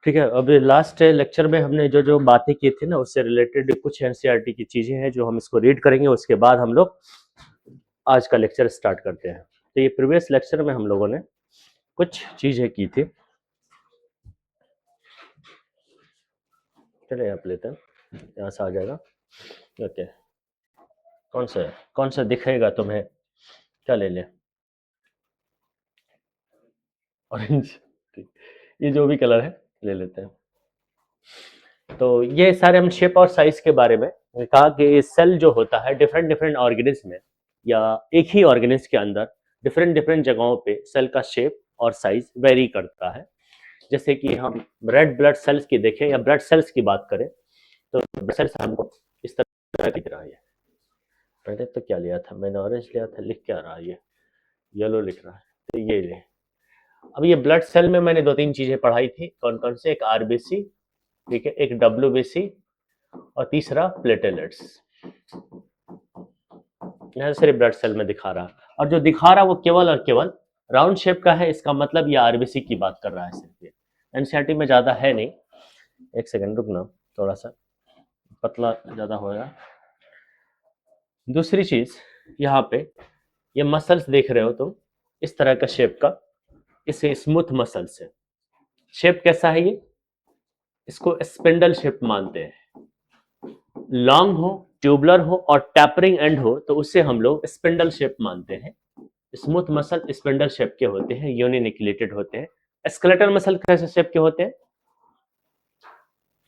ठीक है, अभी लास्ट लेक्चर में हमने जो जो बातें की थी ना उससे रिलेटेड कुछ एनसीईआरटी की चीजें हैं जो हम इसको रीड करेंगे, उसके बाद हम लोग आज का लेक्चर स्टार्ट करते हैं। तो ये प्रीवियस लेक्चर में हम लोगों ने कुछ चीजें की थी। चलिए आप लेते हैं, यहाँ से आ जाएगा। ओके, कौन सा दिखेगा तुम्हें? क्या ले लें? ऑरेंज, ठीक, ये जो भी कलर है ले लेते हैं। तो ये सारे हम शेप और साइज के बारे में कहा कि सेल जो होता है डिफरेंट डिफरेंट ऑर्गेनिज्म में या एक ही ऑर्गेनिज्म के अंदर डिफरेंट डिफरेंट जगहों पे सेल का शेप और साइज वेरी करता है। जैसे कि हम रेड ब्लड सेल्स की देखें या ब्लड सेल्स की बात करें तो ब्लड सेल्स हमको इस तरह दिख रहा है। पहले तो क्या लिया था मैंने? ऑरेंज लिया था, लिख क्या रहा है ये? येलो लिख रहा है, तो ये ले। अब ये ब्लड सेल में मैंने दो तीन चीजें पढ़ाई थी, कौन कौन से? एक आरबीसी, ठीक है, एक डब्ल्यूबीसी और तीसरा प्लेटलेट्स। यह सिर्फ ब्लड सेल में दिखा रहा, और जो दिखा रहा वो केवल और केवल राउंड शेप का है। इसका मतलब ये आरबीसी की बात कर रहा है सिर्फ। ये एनसीईआरटी में ज्यादा है नहीं। एक सेकंड रुकना, थोड़ा सा पतला ज्यादा होगा। दूसरी चीज, यहाँ पे ये मसल्स देख रहे हो तुम, इस तरह का शेप का, इसे स्मूथ मसल्स है। शेप कैसा है ये? इसको स्पिंडल शेप मानते हैं। लॉन्ग हो, ट्यूबुलर हो और टैपरिंग एंड हो तो उसे हम लोग स्पिंडल शेप मानते हैं। स्मूथ मसल स्पिंडल शेप के होते हैं, यूनिन्यूक्लिएटेड होते हैं। स्केलेटल मसल कैसे शेप के होते हैं?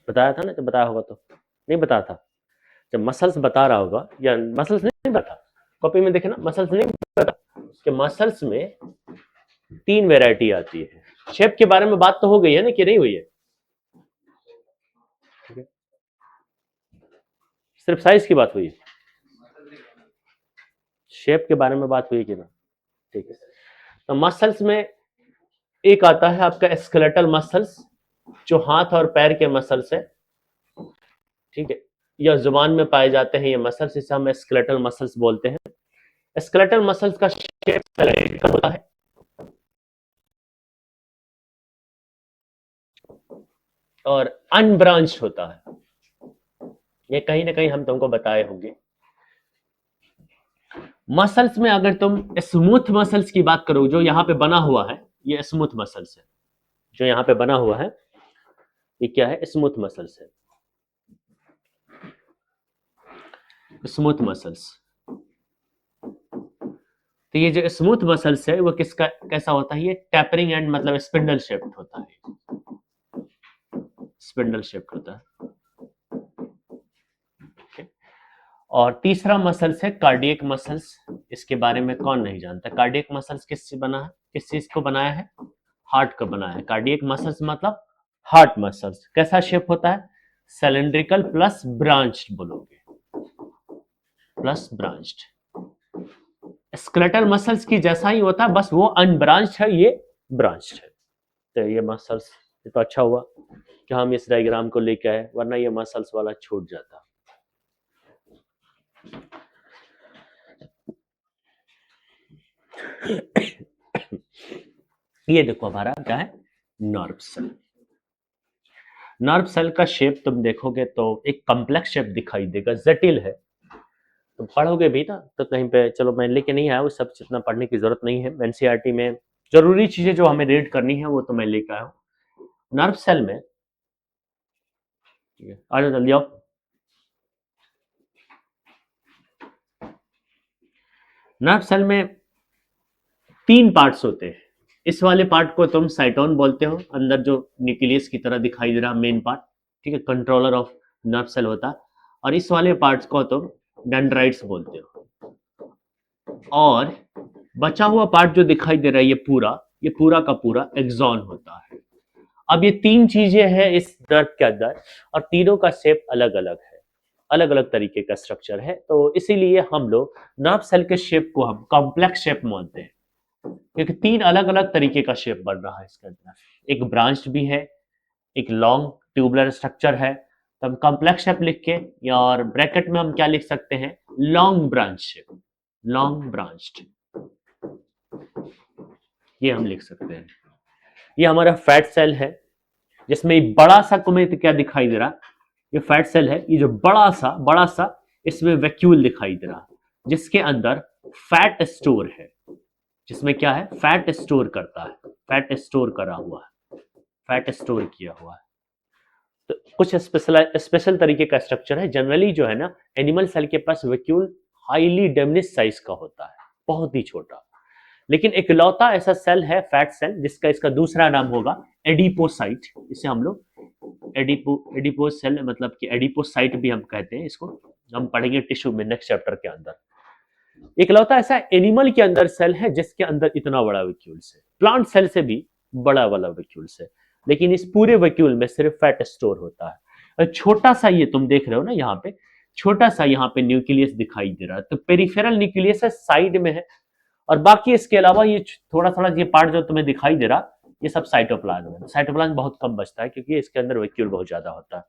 बताया था ना, जब बताया होगा तो नहीं बताया था? जब मसल्स बता रहा होगा, या मसल्स नहीं बता, कॉपी में देखे ना, मसल्स नहीं बता कि मसल्स में तीन वेराइटी आती है। शेप के बारे में बात तो हो गई है ना, कि नहीं हुई है? सिर्फ साइज की बात हुई है, शेप के बारे में बात हुई कि ना? ठीक है, तो मसल्स में एक आता है आपका स्केलेटल मसल्स, जो हाथ और पैर के मसल्स है, ठीक है, या जुबान में पाए जाते हैं ये मसल्स, इसे हम स्केलेटल मसल्स बोलते हैं। स्केलेटल मसल्स का शेप सिलेंड्रिकल होता है और अनब्रांच्ड होता है। ये कहीं ना कहीं हम तुमको बताए होंगे। मसल्स में अगर तुम स्मूथ मसल्स की बात करो, जो यहाँ पे बना हुआ है, ये स्मूथ मसल्स है। जो यहाँ पे बना हुआ है ये क्या है? स्मूथ मसल्स है, स्मूथ मसल्स। तो ये जो स्मूथ मसल्स है वो किसका कैसा होता है? ये टैपरिंग एंड मतलब स्पिंडल शेप्ड होता है, स्पिंडल शेप्ड होता है। और तीसरा मसल्स है कार्डियक मसल्स। इसके बारे में कौन नहीं जानता? कार्डियक मसल्स किससे बना है, किस चीज को बनाया है? हार्ट का बनाया है। कार्डियक मसल्स मतलब हार्ट मसल्स। कैसा शेप होता है? सिलेंड्रिकल प्लस ब्रांच्ड बोलोगे, प्लस ब्रांच्ड। स्केलेटल मसल्स की जैसा ही होता है, बस वो अनब्रांच्ड है, ये ब्रांच्ड है। तो ये मसल्स, ये तो अच्छा हुआ कि हम इस डायग्राम को लेके आए, वरना ये मसल्स वाला छूट जाता। ये देखो हमारा क्या है? Nerve cell. नर्व सेल का शेप तुम देखोगे तो एक कॉम्प्लेक्स शेप दिखाई देगा, जटिल है। तुम पढ़ोगे भी ना तो कहीं पे, चलो मैं लेके नहीं आया, वो सब जितना पढ़ने की जरूरत नहीं है। एनसीईआरटी में जरूरी चीजें जो हमें रीड करनी है वो तो मैं लेके आया हूँ। नर्व सेल में, आ जाओ जल्दी आओ। नर्व सेल में तीन पार्ट्स होते हैं। इस वाले पार्ट को तुम साइटोन बोलते हो, अंदर जो न्यूक्लियस की तरह दिखाई दे रहा मेन पार्ट, ठीक है, कंट्रोलर ऑफ नर्व सेल होता है। और इस वाले पार्ट्स को तुम डेंड्राइट्स बोलते हो। और बचा हुआ पार्ट जो दिखाई दे रहा है ये पूरा का पूरा एक्सॉन होता है। अब ये तीन चीजें हैं इस नर्व के अंदर, और तीनों का शेप अलग अलग है, अलग अलग तरीके का स्ट्रक्चर है। तो इसीलिए हम लोग नर्व सेल के शेप को हम कॉम्प्लेक्स शेप मानते हैं, क्योंकि तीन अलग अलग तरीके का शेप बन रहा है इसके अंदर। एक ब्रांच्ड भी है, एक लॉन्ग ट्यूबुलर स्ट्रक्चर है। तो हम कॉम्प्लेक्स शेप लिख के, या और ब्रैकेट में हम क्या लिख सकते हैं? Long branch shape, long branched, ये हम लिख सकते हैं। ये हमारा फैट सेल है, जिसमें ये बड़ा सा तुम्हें क्या दिखाई दे रहा, ये फैट सेल है, ये जो बड़ा सा इसमें वैक्यूल दिखाई दे रहा, जिसके अंदर फैट स्टोर है, जिसमें क्या है, फैट स्टोर करता है, फैट स्टोर करा हुआ है, फैट स्टोर किया हुआ है। तो कुछ स्पेशल तरीके का स्ट्रक्चर है। जनरली जो है ना, एनिमल सेल के पास वैक्यूल हाईली डिमिनिश साइज का होता है, बहुत ही छोटा। लेकिन इकलौता ऐसा सेल है फैट सेल जिसका इसका दूसरा नाम होगा एडिपोसाइट। इसे हम लोग एडिपोस सेल मतलब कि एडिपोसाइट भी हम कहते हैं इसको, हम पढ़ेंगे टिश्यू में नेक्स्ट चैप्टर के अंदर। इकलौता ऐसा एनिमल के अंदर सेल है जिसके अंदर इतना बड़ा वैक्यूल्स है, प्लांट सेल से भी बड़ा वाला वैक्यूल्स है, लेकिन इस पूरे वैक्यूल में सिर्फ फैट स्टोर होता है। और छोटा सा ये तुम देख रहे हो ना यहाँ पे, छोटा सा यहाँ पे न्यूक्लियस दिखाई दे रहा है, तो पेरिफेरल न्यूक्लियस है, साइड में है, और बाकी इसके अलावा ये थोड़ा थोड़ा ये पार्ट जो तुम्हें दिखाई दे रहा, ये सब साइटोप्लाज्म है। साइटोप्लाज्म बहुत कम बचता है क्योंकि इसके अंदर वैक्यूल बहुत ज्यादा होता है।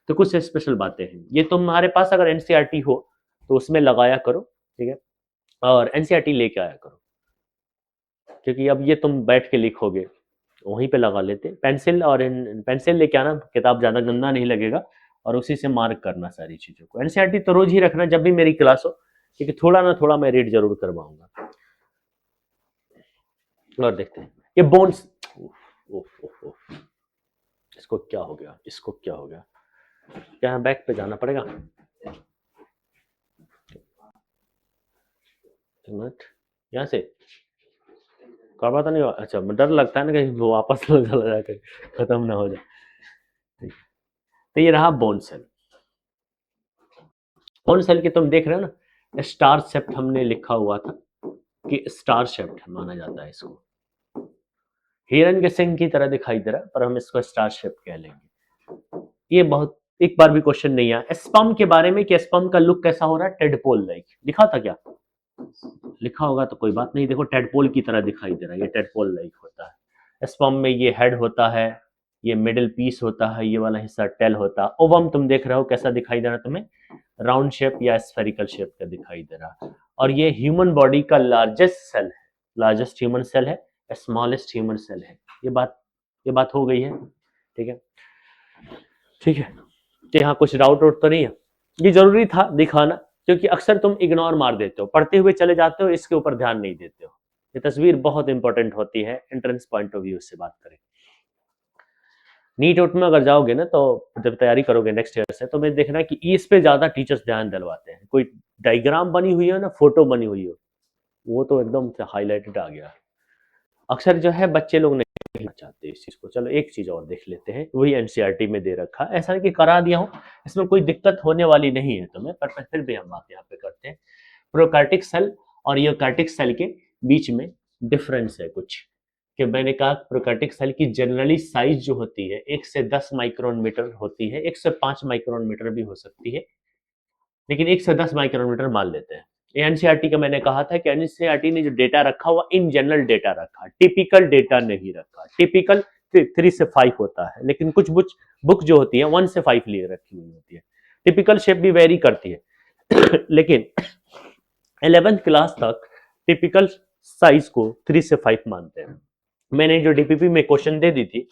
तो कुछ स्पेशल बातें हैं, ये तुम्हारे पास अगर एनसीईआरटी हो तो उसमें लगाया करो, ठीक है, और एनसीईआरटी लेके आया करो, क्योंकि अब ये तुम बैठ के लिखोगे, वहीं पे लगा लेते पेंसिल, और पेंसिल लेके आना, किताब ज्यादा गंदा नहीं लगेगा, और उसी से मार्क करना सारी चीजों को। एनसीईआरटी तो रोज ही रखना जब भी मेरी क्लास हो, क्योंकि थोड़ा ना थोड़ा मैं रीड जरूर करवाऊंगा। और देखते हैं ये बोन्स, इसको क्या हो गया, इसको क्या हो गया, क्या बैक पे जाना पड़ेगा, मिनट, यहाँ से कर पता नहीं, अच्छा डर लगता है ना कहीं वो वापस चला जाए, कहीं खत्म ना हो जाए। तो ये रहा बोन सेल। बोन सेल की तुम देख रहे हो ना, स्टार शेप्ड हमने लिखा हुआ था कि स्टार शेप्ड माना जाता है इसको, हिरन के सिंह की तरह दिखाई दे रहा, पर हम इसको स्टार शेप कह लेंगे। ये बहुत एक बार भी क्वेश्चन नहीं आया स्पर्म के बारे में कि स्पर्म का लुक कैसा हो रहा है, टेडपोल लाइक लिखा था क्या, लिखा होगा तो कोई बात नहीं, देखो टेडपोल की तरह दिखाई दे रहा है, ये टेडपोल लाइक होता है। स्पर्म में ये हेड होता है, ये मिडिल पीस होता है, ये वाला हिस्सा टेल होता है। ओवम तुम देख रहे हो कैसा दिखाई दे रहा है तुम्हें, राउंड शेप या स्फेरिकल शेप का दिखाई दे रहा। और ये ह्यूमन बॉडी का लार्जेस्ट सेल है, लार्जेस्ट ह्यूमन सेल है, स्मॉलेस्ट ह्यूमन सेल है। ये बात हो गई है, ठीक है, ठीक है। तो यहाँ कुछ डाउट आउट तो नहीं है, ये जरूरी था दिखाना, क्योंकि अक्सर तुम इग्नोर मार देते हो, पढ़ते हुए चले जाते हो, इसके ऊपर ध्यान नहीं देते हो। ये तस्वीर बहुत इंपॉर्टेंट होती है एंट्रेंस पॉइंट ऑफ व्यू से बात करें। नीट आउट में अगर जाओगे ना, तो जब तैयारी करोगे नेक्स्ट ईयर से, तो मैं देखना कि इस पे ज्यादा टीचर्स ध्यान दिलवाते हैं। कोई डायग्राम बनी हुई हो ना, फोटो बनी हुई हो, वो तो एकदम से हाईलाइटेड आ गया। अक्सर जो है बच्चे लोग नहीं चाहते इस चीज को। चलो एक चीज और देख लेते हैं, वही एनसीईआरटी में दे रखा है, ऐसा नहीं कि करा दिया हूँ, इसमें कोई दिक्कत होने वाली नहीं है तुम्हें, पर फिर भी हम बात यहाँ पे करते हैं। प्रोकार्टिक सेल और यूकार्टिक सेल के बीच में डिफरेंस है कुछ, कि मैंने कहा प्रोकार्टिक सेल की जनरली साइज जो होती है 1 से 10 माइक्रोन मीटर होती है, 1 से 5 माइक्रोन मीटर भी हो सकती है, लेकिन 1 से 10 माइक्रोन मीटर मान लेते हैं। एनसीईआरटी का मैंने कहा था कि एनसीईआरटी ने जो डेटा रखा हुआ इन जनरल डेटा रखा, टिपिकल डेटा नहीं रखा। टिपिकल 3 से 5 होता है, लेकिन कुछ बुक जो होती है 1 से 5 लिए रखी हुई होती है। टिपिकल शेप भी वेरी करती है लेकिन 11th क्लास तक टिपिकल साइज को 3 से 5 मानते हैं। मैंने जो डीपीपी में क्वेश्चन दे दी थी,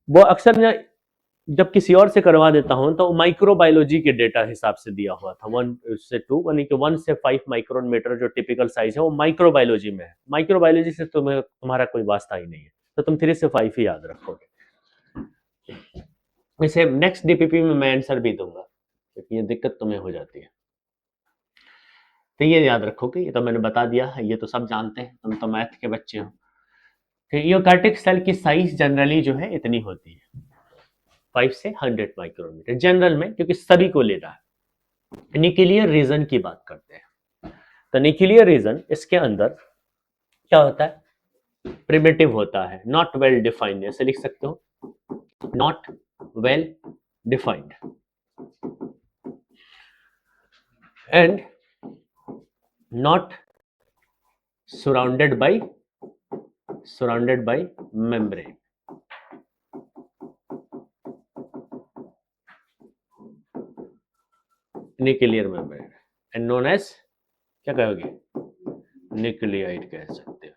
वो अक्सर जब किसी और से करवा देता हूं तो माइक्रोबायोलॉजी के डेटा हिसाब से दिया हुआ था, 1 से 2 यानी कि 1 से 5 माइक्रोन मीटर जो टिपिकल साइज है वो माइक्रोबायोलॉजी में है। माइक्रोबायोलॉजी से तुम्हारा कोई वास्ता ही नहीं है, तो तुम 3 से 5 ही याद रखोगे। वैसे नेक्स्ट डीपीपी में मैं आंसर भी दूंगा, क्योंकि ये दिक्कत तुम्हें हो जाती है। तो ये याद रखोगे, ये तो मैंने बता दिया है, ये तो सब जानते हैं, तुम तो मैथ के बच्चे हो। यूकार्टिक सेल की साइज जनरली जो है इतनी होती है, 5 से 100 माइक्रोमीटर जनरल में, क्योंकि सभी को ले रहा है। न्यूक्लियर रीजन की बात करते हैं, तो न्यूक्लियर रीजन इसके अंदर क्या होता है, प्रिमिटिव होता है, नॉट वेल डिफाइंड, ऐसे लिख सकते हो, not well defined, and not surrounded by membrane। Nuclear membrane and known as, क्या कहोगे, न्यूक्लियाइड कह सकते हो।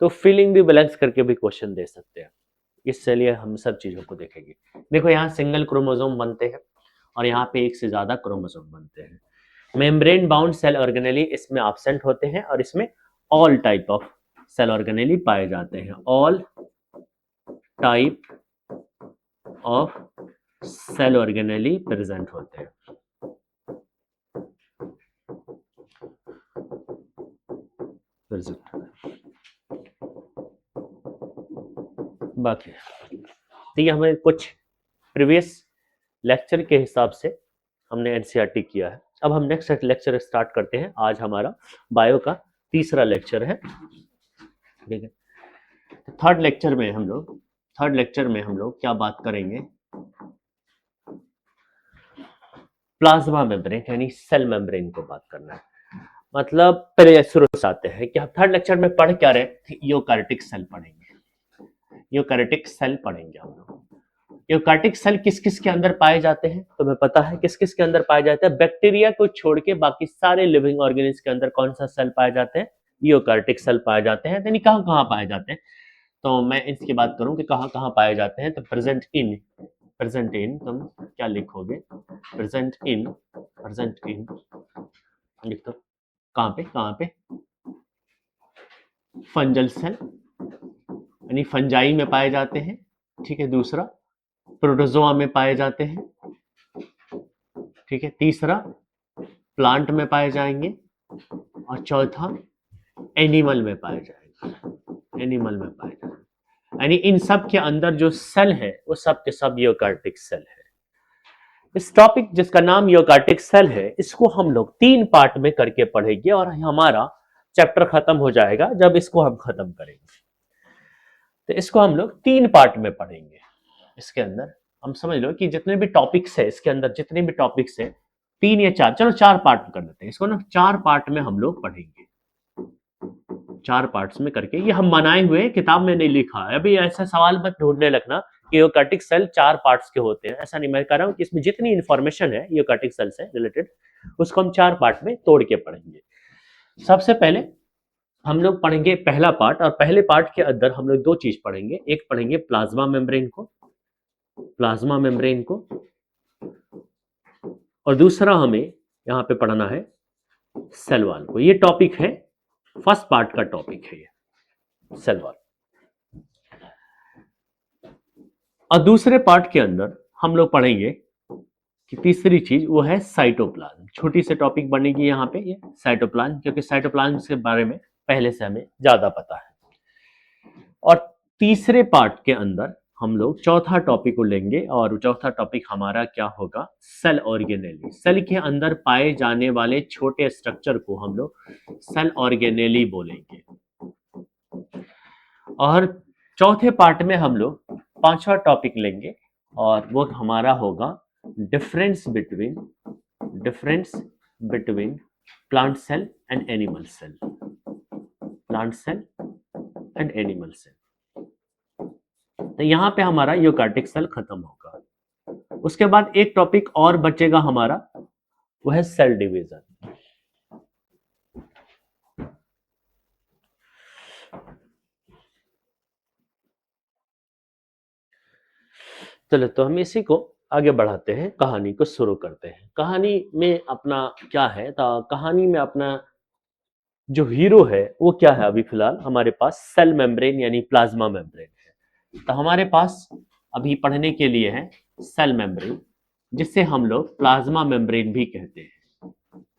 तो फिलिंग द ब्लैंक्स करके भी क्वेश्चन दे सकते हैं। इससे लिए हम सब चीजों को देखेंगे। देखो यहाँ सिंगल क्रोमोसोम बनते हैं और यहाँ पे एक से ज्यादा क्रोमोसोम बनते हैं। मेम्ब्रेन बाउंड सेल ऑर्गेनेली इसमें एब्सेंट होते हैं और इसमें all type of cell organelle पाए जाते हैं। All type of cell organelle present होते हैं। बाकी तो ये हमें कुछ प्रीवियस लेक्चर के हिसाब से हमने एनसीईआरटी किया है। अब हम नेक्स्ट लेक्चर स्टार्ट करते हैं। आज हमारा बायो का तीसरा लेक्चर है, ठीक है। थर्ड लेक्चर में हम लोग क्या बात करेंगे, प्लाज्मा मेम्ब्रेन यानी सेल मेम्ब्रेन को बात करना है। मतलब पहले शुरू से आते हैं कि हम थर्ड लेक्चर में पढ़ क्या रहे, यूकार्टिक सेल पढ़ेंगे। यूकार्टिक सेल पढ़ेंगे हम लोग। यूकार्टिक सेल किस किस के अंदर पाए जाते हैं, तुम्हें पता है किस किस के अंदर पाए जाते हैं? बैक्टीरिया को छोड़ के बाकी सारे लिविंग ऑर्गेनिज्म के अंदर कौन सा सेल पाए जाते हैं? यूकार्टिक सेल पाए जाते हैं। यानी कहाँ कहाँ पाए जाते हैं, तो मैं इसकी बात करूं कि कहाँ कहाँ पाए जाते हैं। तो प्रेजेंट इन तुम क्या लिखोगे? प्रेजेंट इन लिख दो। कहाँ पे? फंजल सेल यानी फंजाई में पाए जाते हैं, ठीक है। दूसरा प्रोटोजोआ में पाए जाते हैं, ठीक है। तीसरा प्लांट में पाए जाएंगे और चौथा एनिमल में पाए जाएंगे। यानी इन सब के अंदर जो सेल है वो सब के सब यूकार्टिक सेल है। इस टॉपिक जिसका नाम यूकार्टिक सेल है, इसको हम लोग 3 पार्ट में करके पढ़ेंगे और हमारा चैप्टर खत्म हो जाएगा जब इसको हम खत्म करेंगे। तो इसको हम लोग 3 पार्ट में पढ़ेंगे। इसके अंदर हम समझ लो कि जितने भी टॉपिक्स है इसके अंदर, जितने भी टॉपिक्स है 3 या 4, चलो 4 पार्ट कर देते हैं इसको ना। 4 पार्ट में हम लोग पढ़ेंगे, 4 पार्ट्स में करके। ये हम बनाए हुए किताब में नहीं लिखा है। अभी ऐसा सवाल मत ढूंढने लगना कि यूकार्टिक सेल 4 पार्ट्स के होते हैं, ऐसा नहीं। मैं कह रहा हूँ कि इसमें जितनी इंफॉर्मेशन है यूकार्टिक सेल से रिलेटेड उसको हम 4 पार्ट में तोड़ के पढ़ेंगे। सबसे पहले हम लोग पढ़ेंगे पहला पार्ट, और पहले पार्ट के अंदर हम लोग 2 चीज पढ़ेंगे। एक पढ़ेंगे प्लाज्मा मेम्ब्रेन को, और दूसरा हमें यहाँ पे पढ़ना है सेल वॉल को। ये टॉपिक है, फर्स्ट पार्ट का टॉपिक है ये सेल वॉल। और दूसरे पार्ट के अंदर हम लोग पढ़ेंगे कि तीसरी चीज वो है साइटोप्लाज्म। छोटी सी टॉपिक बनेगी यहाँ पे ये साइटोप्लाज्म, क्योंकि साइटोप्लाज्म के बारे में पहले से हमें ज्यादा पता है। और तीसरे पार्ट के अंदर हम लोग चौथा टॉपिक को लेंगे, और चौथा टॉपिक हमारा क्या होगा? Cell organelle. सेल के अंदर पाए जाने वाले छोटे स्ट्रक्चर को हम लोग सेल ऑर्गेनेली बोलेंगे। और चौथे पार्ट में हम लोग 5वां टॉपिक लेंगे और वो हमारा होगा difference between plant cell and animal cell. तो यहां पे हमारा यूकार्टिक सेल खत्म होगा। उसके बाद एक टॉपिक और बचेगा हमारा, वो है सेल डिवीजन। चलो तो हम इसी को आगे बढ़ाते हैं, कहानी को शुरू करते हैं। कहानी में अपना क्या है, तो कहानी में अपना जो हीरो है वो क्या है? अभी फिलहाल हमारे पास सेल मेम्ब्रेन यानी प्लाज्मा मेम्ब्रेन है। तो हमारे पास अभी पढ़ने के लिए है सेल मेम्ब्रेन, जिसे हम लोग प्लाज्मा मेम्ब्रेन भी कहते हैं।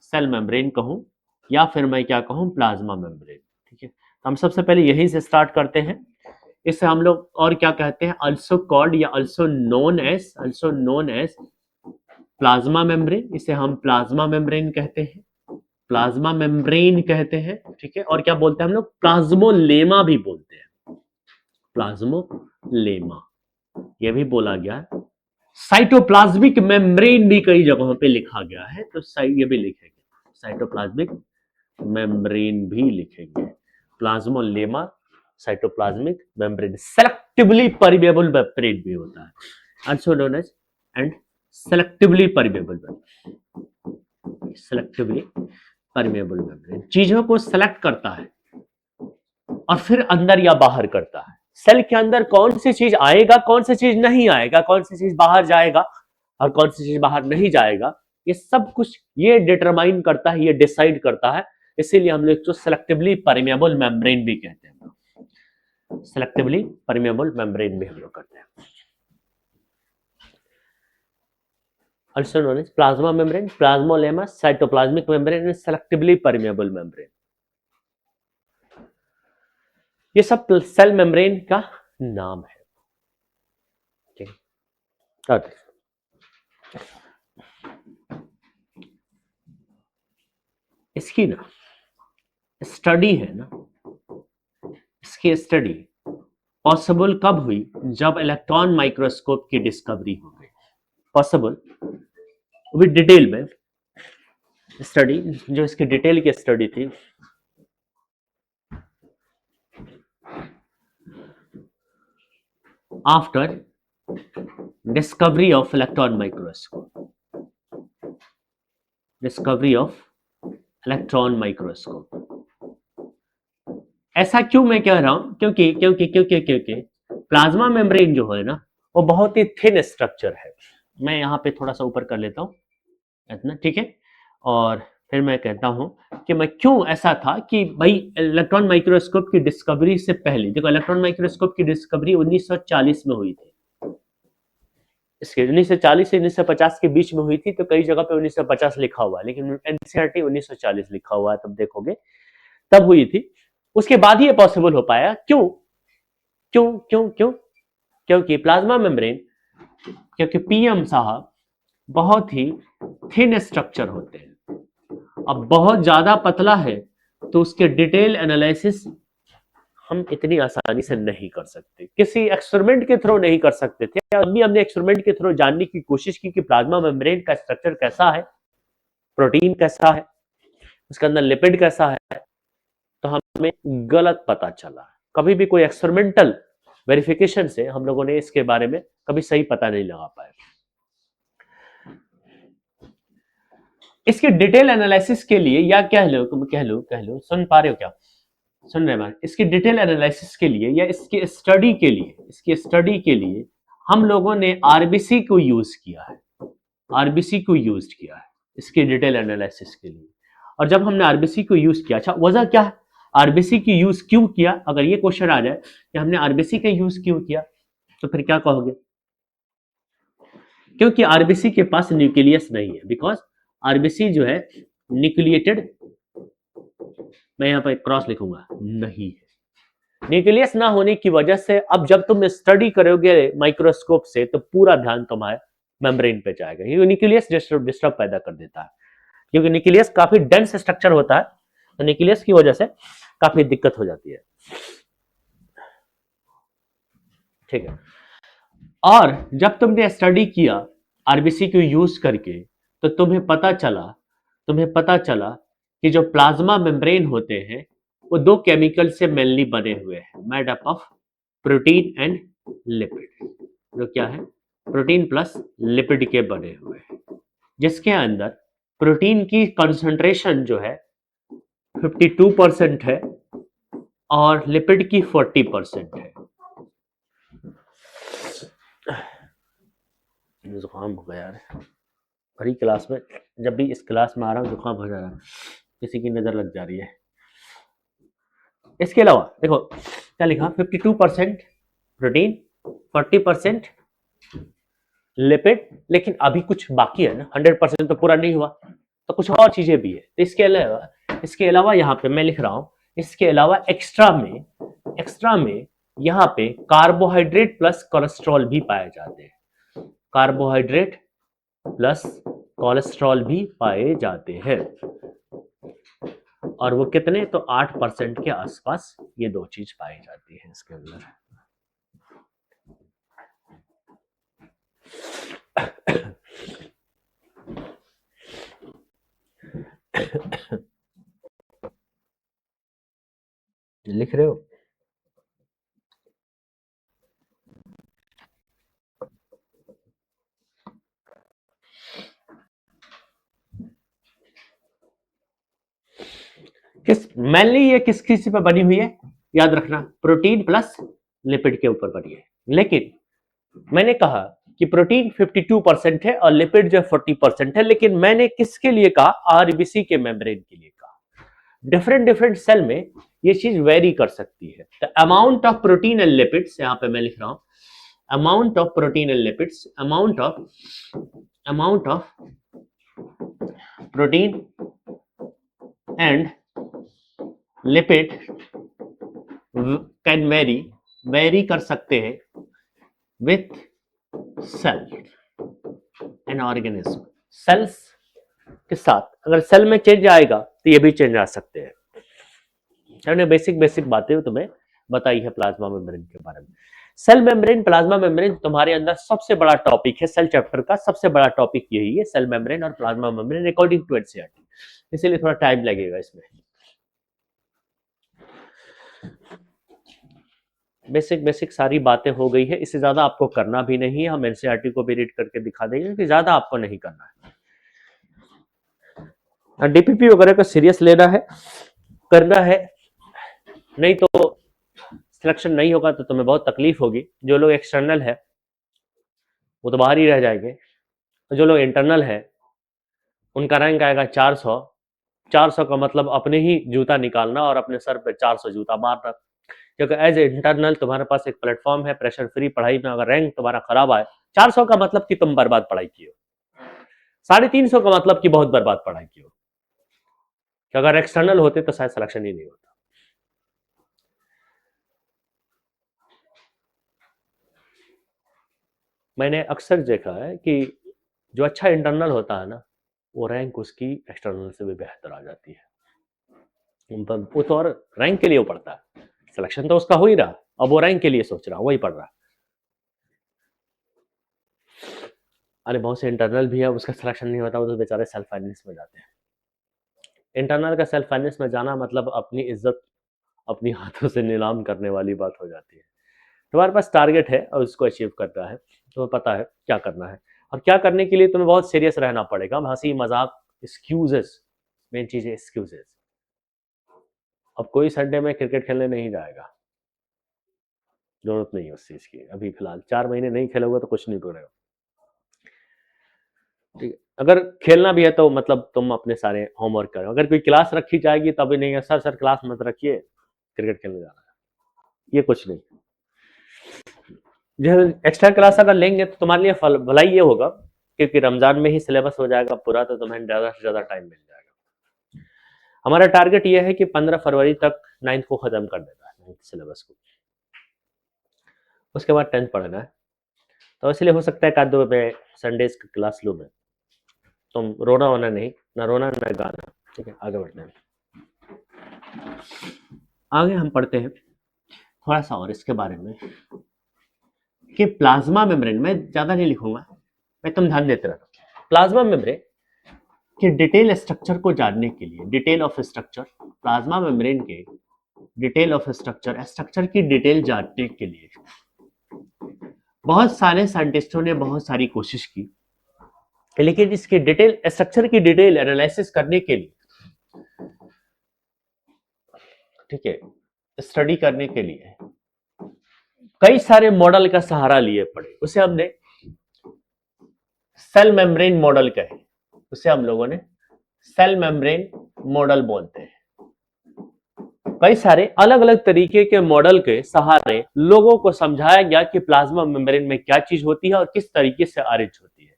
सेल मेम्ब्रेन कहूं या फिर मैं क्या कहूं, प्लाज्मा मेम्ब्रेन, ठीक है। तो हम सबसे पहले यहीं से स्टार्ट करते हैं। इसे हम लोग और क्या कहते हैं? अल्सो कॉल्ड या also known as plasma membrane. इसे हम प्लाज्मा मेम्ब्रेन कहते हैं, प्लाज्मा मेम्ब्रेन कहते हैं, ठीक है। और क्या बोलते हैं हम लोग? प्लाज्मोलेमा भी बोलते हैं, प्लाज्मोलेमा ये भी बोला गया है। साइटोप्लाज्मिक मेम्ब्रेन भी कई जगहों पे लिखा गया है, तो ये भी लिखेंगे, साइटोप्लाज्मिक मेम्ब्रेन भी लिखेंगे। Plasmalemma, cytoplasmic membrane, selectively permeable membrane भी होता है, also known as and selectively permeable membrane. चीजों को सेलेक्ट करता है, और फिर अंदर या बाहर करता है। सेल के अंदर कौन सी चीज आएगा, कौन सी चीज नहीं आएगा, कौन सी चीज बाहर जाएगा और कौन सी चीज बाहर नहीं जाएगा, ये सब कुछ ये डिटरमाइन करता है, ये डिसाइड करता है। इसीलिए हम लोग इसको सेलेक्टिवली परमेएबल मेम्ब्रेन भी कहते हैं। सेलेक्टिवली परमेएबल मेम्ब्रेन भी हम लोग करते हैं। Also known as plasma membrane, plasmolemma, cytoplasmic membrane and selectively permeable membrane. ये सब सेल मेम्ब्रेन का नाम है। ठीक, इसकी ना स्टडी है ना, इसकी स्टडी पॉसिबल कब हुई, जब इलेक्ट्रॉन माइक्रोस्कोप की डिस्कवरी हो गई। पॉसिबल विद डिटेल में स्टडी, जो इसकी डिटेल की स्टडी थी, after discovery of electron microscope, discovery of electron microscope. ऐसा क्यों मैं कह रहा हूं, क्योंकि क्योंकि क्योंकि क्योंकि प्लाज्मा मेम्ब्रेन जो है ना, वो बहुत ही थिन स्ट्रक्चर है। मैं यहाँ पे थोड़ा सा ऊपर कर लेता हूँ इतना, ठीक है। और फिर मैं कहता हूं कि मैं क्यों ऐसा था कि भाई इलेक्ट्रॉन माइक्रोस्कोप की डिस्कवरी से पहले, देखो इलेक्ट्रॉन माइक्रोस्कोप की डिस्कवरी 1940 में हुई थी। इसके 1940 से 1950 के बीच में हुई थी, तो कई जगह पे 1950 लिखा हुआ है, लेकिन एनसीईआरटी 1940 लिखा हुआ है, तब देखोगे तब हुई थी। उसके बाद ही ये पॉसिबल हो पाया। क्यों क्यों क्यों क्यों क्योंकि प्लाज्मा मेम्ब्रेन, क्योंकि पीएम साहब बहुत ही थिन स्ट्रक्चर होते हैं। अब बहुत ज्यादा पतला है तो उसके डिटेल एनालिसिस हम इतनी आसानी से नहीं कर सकते, किसी एक्सपेरिमेंट के थ्रू नहीं कर सकते थे। अभी हमने एक्सपेरिमेंट के थ्रू जानने की कोशिश की कि प्लाज्मा मेम्ब्रेन का स्ट्रक्चर कैसा है, प्रोटीन कैसा है, उसके अंदर लिपिड कैसा है, तो हमें गलत पता चला। कभी भी कोई एक्सपेरिमेंटल वेरिफिकेशन से हम लोगों ने इसके बारे में कभी सही पता नहीं लगा पाए। इसके डिटेल एनालिसिस के लिए, या कह लो सुन पा रहे हो क्या, सुन रहे हैं? इसकी डिटेल एनालिसिस के लिए या इसकी स्टडी के लिए हम लोगों ने आरबीसी को यूज किया है। आरबीसी को यूज किया है इसके डिटेल एनालिसिस के लिए। और जब हमने आरबीसी को यूज किया, अच्छा वजह क्या है, आरबीसी की यूज क्यों किया, अगर ये क्वेश्चन आ जाए कि हमने आरबीसी का यूज क्यों किया, तो फिर क्या कहोगे? क्योंकि आरबीसी के पास न्यूक्लियस नहीं है। बिकॉज आरबीसी जो है न्यूक्लिएटेड, मैं यहां पर क्रॉस लिखूंगा, नहीं है। न्यूक्लियस ना होने की वजह से अब जब तुम स्टडी करोगे माइक्रोस्कोप से, तो पूरा ध्यान तुम्हारे मेम्ब्रेन पे जाएगा। क्योंकि न्यूक्लियस डिस्टर्ब पैदा कर देता है, क्योंकि न्यूक्लियस काफी डेंस स्ट्रक्चर होता है, तो न्यूक्लियस की वजह से काफी दिक्कत हो जाती है। ठीक है। और जब तुमने स्टडी किया आरबीसी को यूज करके, तो तुम्हें पता चला कि जो प्लाज्मा मेम्ब्रेन होते हैं वो दो केमिकल से मेनली बने हुए हैं, made up of protein and lipid. जो क्या है, प्रोटीन प्लस लिपिड के बने हुए हैं, जिसके अंदर प्रोटीन की कंसंट्रेशन जो है 52% है और लिपिड की 40% है। जुकाम हो गया यार, भरी क्लास में, जब भी इस क्लास में आ रहा हूँ जुकाम हो जा रहा है, किसी की नजर लग जा रही है। इसके अलावा देखो क्या लिखा, 52% प्रोटीन, 40% लिपिड, लेकिन अभी कुछ बाकी है ना, 100% तो पूरा नहीं हुआ, तो कुछ और चीजें भी है। तो इसके अलावा यहाँ पे मैं लिख रहा हूँ, इसके अलावा एक्स्ट्रा में यहाँ पे कार्बोहाइड्रेट प्लस कोलेस्ट्रॉल भी पाए जाते हैं। कार्बोहाइड्रेट प्लस कोलेस्ट्रॉल भी पाए जाते हैं, और वो कितने, तो 8% के आसपास ये दो चीज पाई जाती है इसके अंदर। लिख रहे हो? मेनली ये किस पे बनी हुई है, याद रखना प्रोटीन प्लस लिपिड के ऊपर बनी है। लेकिन मैंने कहा कि प्रोटीन 52% है और लिपिड जो 40% है, लेकिन मैंने किसके लिए कहा? आरबीसी के मेम्ब्रेन के लिए कहा। डिफरेंट डिफरेंट सेल में ये चीज वेरी कर सकती है। The amount of protein and lipids, यहां पे मैं लिख रहा हूं amount of protein and lipids, amount of protein and lipid can vary कर सकते हैं with cell and organism. Cells के साथ अगर सेल में चेंज आएगा तो ये भी चेंज आ सकते हैं। हमने बेसिक बातें तुम्हें बताई है प्लाज्मा मेम्ब्रेन के बारे में। सेल मेम्ब्रेन, प्लाज्मा मेम्ब्रेन तुम्हारे अंदर सबसे बड़ा टॉपिक है। सेल चैप्टर का सबसे बड़ा टॉपिक यही है, सेल मेम्ब्रेन और plasma membrane according to NCERT. इसीलिए थोड़ा टाइम लगेगा इसमें। बेसिक सारी बातें हो गई है, इससे ज्यादा आपको करना भी नहीं है। हम एनसीईआरटी को भी रीड करके दिखा देंगे कि ज्यादा आपको नहीं करना है। डीपीपी वगैरह को सीरियस लेना है, करना है, नहीं तो सिलेक्शन नहीं होगा तो तुम्हें बहुत तकलीफ होगी। जो लोग एक्सटर्नल है वो तो बाहर ही रह जाएंगे, जो लोग इंटरनल है उनका रैंक आएगा 400। 400 का मतलब अपने ही जूता निकालना और अपने सर पे 400 जूता मारना। क्योंकि एज इंटरनल तुम्हारे पास एक प्लेटफॉर्म है, प्रेशर फ्री पढ़ाई में अगर रैंक तुम्हारा खराब आए, 400 का मतलब कि तुम बर्बाद पढ़ाई की हो, 350 का मतलब कि बहुत बर्बाद पढ़ाई की हो। कि अगर एक्सटर्नल होते तो शायद सिलेक्शन ही नहीं होता। मैंने अक्सर देखा है कि जो अच्छा इंटरनल होता है ना, वो रैंक उसकी एक्सटर्नल से भी बेहतर आ जाती है। वो तो और रैंक के लिए वो पढ़ता है, सिलेक्शन तो उसका हो ही रहा, अब वो रैंक के लिए सोच रहा, वही पढ़ रहा। अरे बहुत से इंटरनल भी है, उसका सिलेक्शन नहीं होता, वो तो बेचारे सेल्फ फाइनेंस में जाते हैं। इंटरनल का सेल्फ फाइनेंस में जाना मतलब अपनी इज्जत अपनी हाथों से नीलाम करने वाली बात हो जाती है। तुम्हारे पास टारगेट है और उसको अचीव करना है, तुम्हें पता है क्या करना है, और क्या करने के लिए तुम्हें बहुत सीरियस रहना पड़ेगा। हंसी मजाक एक्सक्यूजेस, मेन चीज है एक्सक्यूजेस। अब कोई संडे में क्रिकेट खेलने नहीं जाएगा, जरूरत नहीं है उस चीज की। अभी फिलहाल 4 महीने नहीं खेलोगे तो कुछ नहीं करोगे, ठीक है। अगर खेलना भी है तो मतलब तुम अपने सारे होमवर्क करो। अगर कोई क्लास रखी जाएगी तभी नहीं है, सर क्लास मत रखिए, क्रिकेट खेलने जाना है, ये कुछ नहीं। जो एक्स्ट्रा क्लास अगर लेंगे तो तुम्हारे लिए भलाई ये होगा क्योंकि रमजान में ही सिलेबस हो जाएगा पूरा, तो तुम्हें ज्यादा से ज्यादा टाइम मिल जाएगा। हमारा टारगेट ये है कि 15 फरवरी तक 9th को खत्म कर देना है, 9th सिलेबस को। उसके बाद 10th पढ़ना है, तो इसलिए हो सकता है कि 2 में संडेज की क्लास लूँ मैं। तुम रोना होना नहीं, ना रोना ना गाना, ठीक है। आगे बढ़ते हैं, आगे हम पढ़ते हैं थोड़ा सा और इसके बारे में कि प्लाज्मा मेम्ब्रेन, मैं ज्यादा नहीं लिखूंगा, मैं तुम ध्यान देते रहना। प्लाज्मा मेम्ब्रेन के डिटेल स्ट्रक्चर को जानने के लिए, detail of structure, plasma membrane के डिटेल ऑफ स्ट्रक्चर की डिटेल जानने के लिए बहुत सारे साइंटिस्टों ने बहुत सारी कोशिश की, लेकिन इसके डिटेल स्ट्रक्चर की डिटेल एनालिसिस करने के लिए, ठीक है, स्टडी करने के लिए कई सारे मॉडल का सहारा लिए पड़े। उसे हमने सेल मेम्ब्रेन मॉडल कहे, उसे हम लोगों ने सेल मेम्ब्रेन मॉडल बोलते हैं। कई सारे अलग अलग तरीके के मॉडल के सहारे लोगों को समझाया गया कि प्लाज्मा मेम्ब्रेन में क्या चीज होती है और किस तरीके से अरेंज होती है।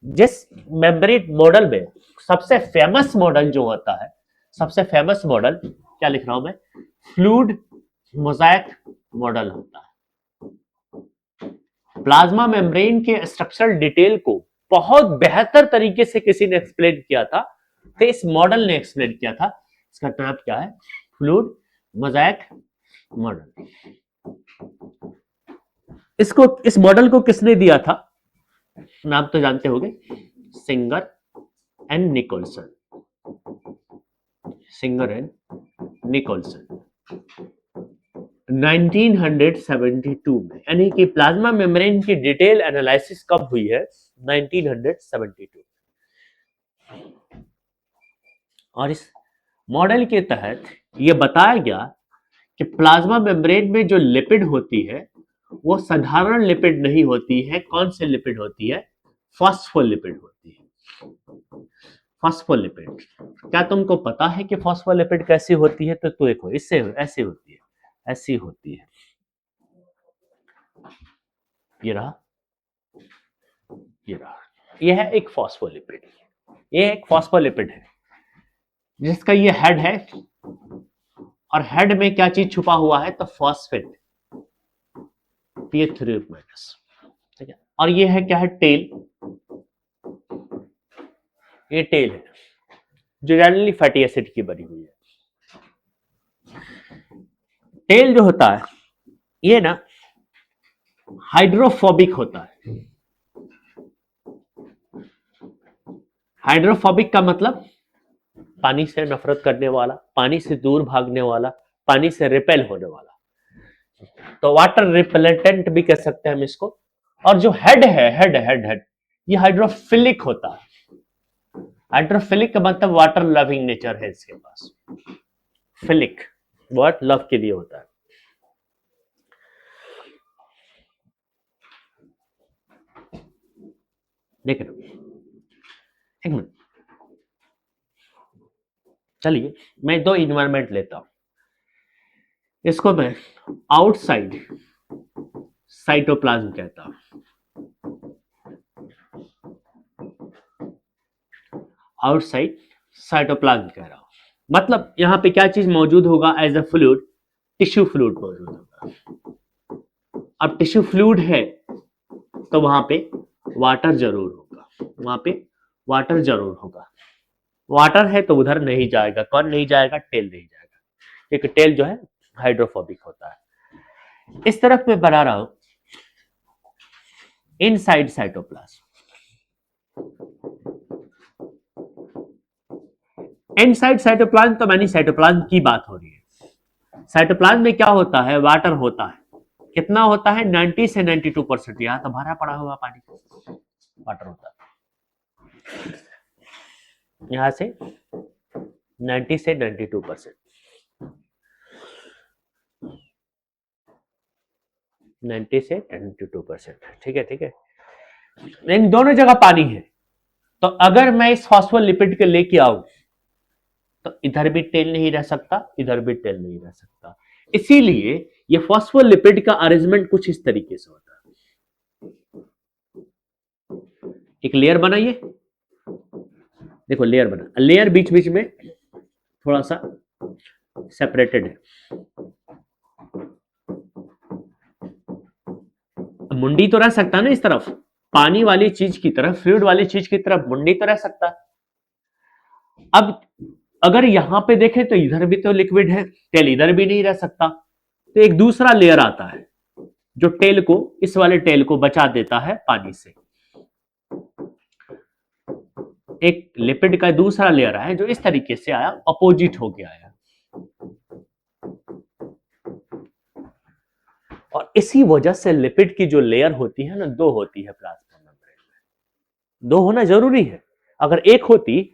जिस मेम्ब्रेन मॉडल में सबसे फेमस मॉडल जो होता है, सबसे फेमस मॉडल क्या लिख रहा हूं मैं, फ्लूइड मोज़ाइक मॉडल होता है। प्लाज्मा मेम्ब्रेन के स्ट्रक्चरल डिटेल को बहुत बेहतर तरीके से किसी ने एक्सप्लेन किया था, तो इस मॉडल ने एक्सप्लेन किया था। इसका नाम क्या है, फ्लूइड मोज़ाइक मॉडल। इस मॉडल को किसने दिया था, नाम तो जानते होंगे, Singer and Nicolson. Singer and Nicolson 1972 में, यानी कि प्लाज्मा मेम्ब्रेन की डिटेल एनालिसिस कब हुई है, 1972। और इस मॉडल के तहत यह बताया गया कि प्लाज्मा मेम्ब्रेन में जो लिपिड होती है वो साधारण लिपिड नहीं होती है। कौन से लिपिड होती है? फॉस्फोलिपिड होती है। फॉस्फोलिपिड। क्या तुमको पता है कि फॉस्फोलिपिड कैसी होती है? तो देखो, इससे ऐसी होती है, ऐसी होती है। ये रहा, ये रहा, यह है एक फॉस्फोलिपिड। ये एक फॉस्फोलिपिड है जिसका ये हेड है, और हेड में क्या चीज छुपा हुआ है? तो फॉस्फेट, PH3 माइनस। ठीक है, और ये है क्या है? टेल। ये टेल है जो जनरली फैटी एसिड की बनी हुई है। टेल जो होता है ये ना हाइड्रोफोबिक होता है। हाइड्रोफोबिक का मतलब पानी से नफरत करने वाला, पानी से दूर भागने वाला, पानी से रिपेल होने वाला। तो वाटर रिपेलेंटेंट भी कह सकते हैं हम इसको। और जो हेड है, हेड ये हाइड्रोफिलिक होता है। हाइड्रोफिलिक का मतलब वाटर लविंग नेचर है इसके पास। फिलिक वर्ड लव के लिए होता है। देख लो, एक मिनट, चलिए मैं दो इन्वायरमेंट लेता हूं। इसको मैं आउटसाइड साइटोप्लाज्म कहता हूं। आउटसाइड साइटोप्लाज्म कह रहा हूं। मतलब यहां पे क्या चीज मौजूद होगा? As a fluid, tissue fluid मौजूद होगा। अब टिश्यू फ्लूइड है तो वहां पे वाटर जरूर होगा, वहां पे वाटर जरूर होगा। वाटर है तो उधर नहीं जाएगा। कौन नहीं जाएगा? टेल नहीं जाएगा, क्योंकि टेल जो है हाइड्रोफोबिक होता है। इस तरफ मैं बना रहा हूं इनसाइड साइटोप्लाज्म। इनसाइड साइटोप्लाज्म तो मैंने साइटोप्लाज्म की बात हो रही है। साइटोप्लाज्म में क्या होता है? वाटर होता है। कितना होता है? 90 से 92%। यहां तो भरा पड़ा हुआ पानी, वाटर होता है। यहां से 90 से 92%, 90 से 92%। ठीक है, ठीक है। इन दोनों जगह पानी है। तो अगर मैं इस फॉस्फोलिपिड को लेके आऊं तो इधर भी टेल नहीं रह सकता, इधर भी टेल नहीं रह सकता। इसीलिए ये फॉस्फोलिपिड का अरेंजमेंट कुछ इस तरीके से होता है। एक लेयर बनाइए, देखो लेयर बना, लेयर बीच बीच में थोड़ा सा सेपरेटेड है। मुंडी तो रह सकता है ना इस तरफ, पानी वाली चीज की तरफ, फ्लूइड वाली चीज की तरफ मुंडी तो रह सकता है। अब अगर यहां पे देखें तो इधर भी तो लिक्विड है, टेल इधर भी नहीं रह सकता। तो एक दूसरा लेयर आता है जो टेल को, इस वाले टेल को बचा देता है पानी से। एक लिपिड का दूसरा लेयर है जो इस तरीके से आया, अपोजिट हो गया आया। और इसी वजह से लिपिड की जो लेयर होती है ना, दो होती है प्लाज्मा मेम्ब्रेन में। दो होना जरूरी है। अगर एक होती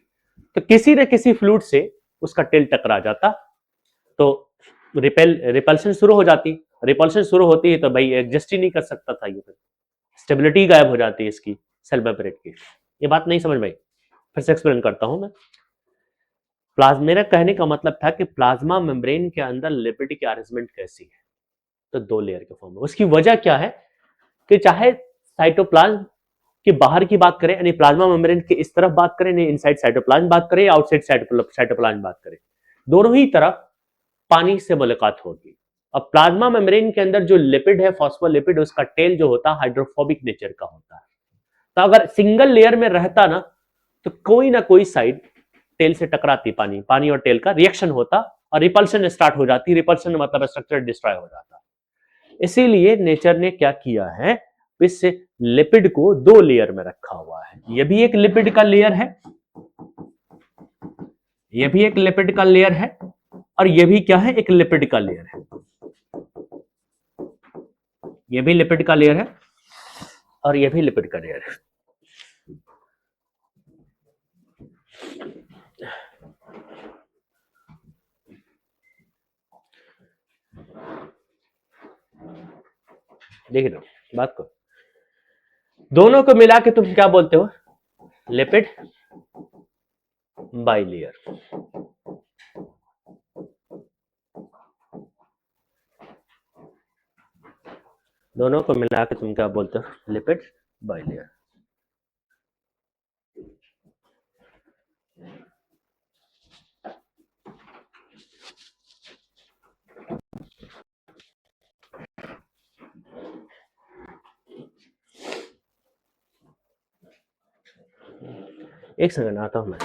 तो किसी न किसी फ्लूइड से उसका टेल टकरा जाता, तो रिपल्शन शुरू हो जाती। रिपल्शन शुरू होती है तो भाई एडजस्ट ही नहीं कर सकता था, ये स्टेबिलिटी गायब हो जाती है इसकी, सेल मेम्ब्रेन की। ये बात नहीं समझ भाई, फिर से एक्सप्लेन करता हूं मैं। मेरा कहने का मतलब था कि प्लाज्मा मेम्ब्रेन के अंदर लिपिड की अरेंजमेंट कैसी है? तो दो लेयर के फॉर्म में। उसकी वजह क्या है कि चाहे साइटोप्लाज्म के बाहर की बात करें, यानी प्लाज्मा मेम्ब्रेन के इस तरफ बात करें, यानी इनसाइड साइटोप्लाज्म बात करें, या आउटसाइड साइटोप्लाज्म बात करें, दोनों ही तरफ पानी से मुलाकात होगी। अब प्लाज्मा मेम्ब्रेन के अंदर जो लिपिड है, फॉस्फोलिपिड, उसका टेल जो होता है हाइड्रोफोबिक नेचर का होता है। तो अगर सिंगल लेयर में रहता ना, तो कोई ना कोई साइड टेल से टकराती, पानी पानी और टेल का रिएक्शन होता और रिपल्शन स्टार्ट हो जाती। रिपल्शन मतलब स्ट्रक्चर डिस्ट्रॉय हो जाता। इसीलिए नेचर ने क्या किया है, इस लिपिड को दो लेयर में रखा हुआ है। यह भी एक लिपिड का लेयर है, यह भी एक लिपिड का लेयर है, और यह भी क्या है? एक लिपिड का लेयर है। यह भी लिपिड का लेयर है और यह भी लिपिड का लेयर है। देख लो बात को, दोनों को मिला के तुम क्या बोलते हो? Lipid bilayer. दोनों को मिला के तुम क्या बोलते हो? Lipid bilayer. एक सेकंड आता हूं मैं।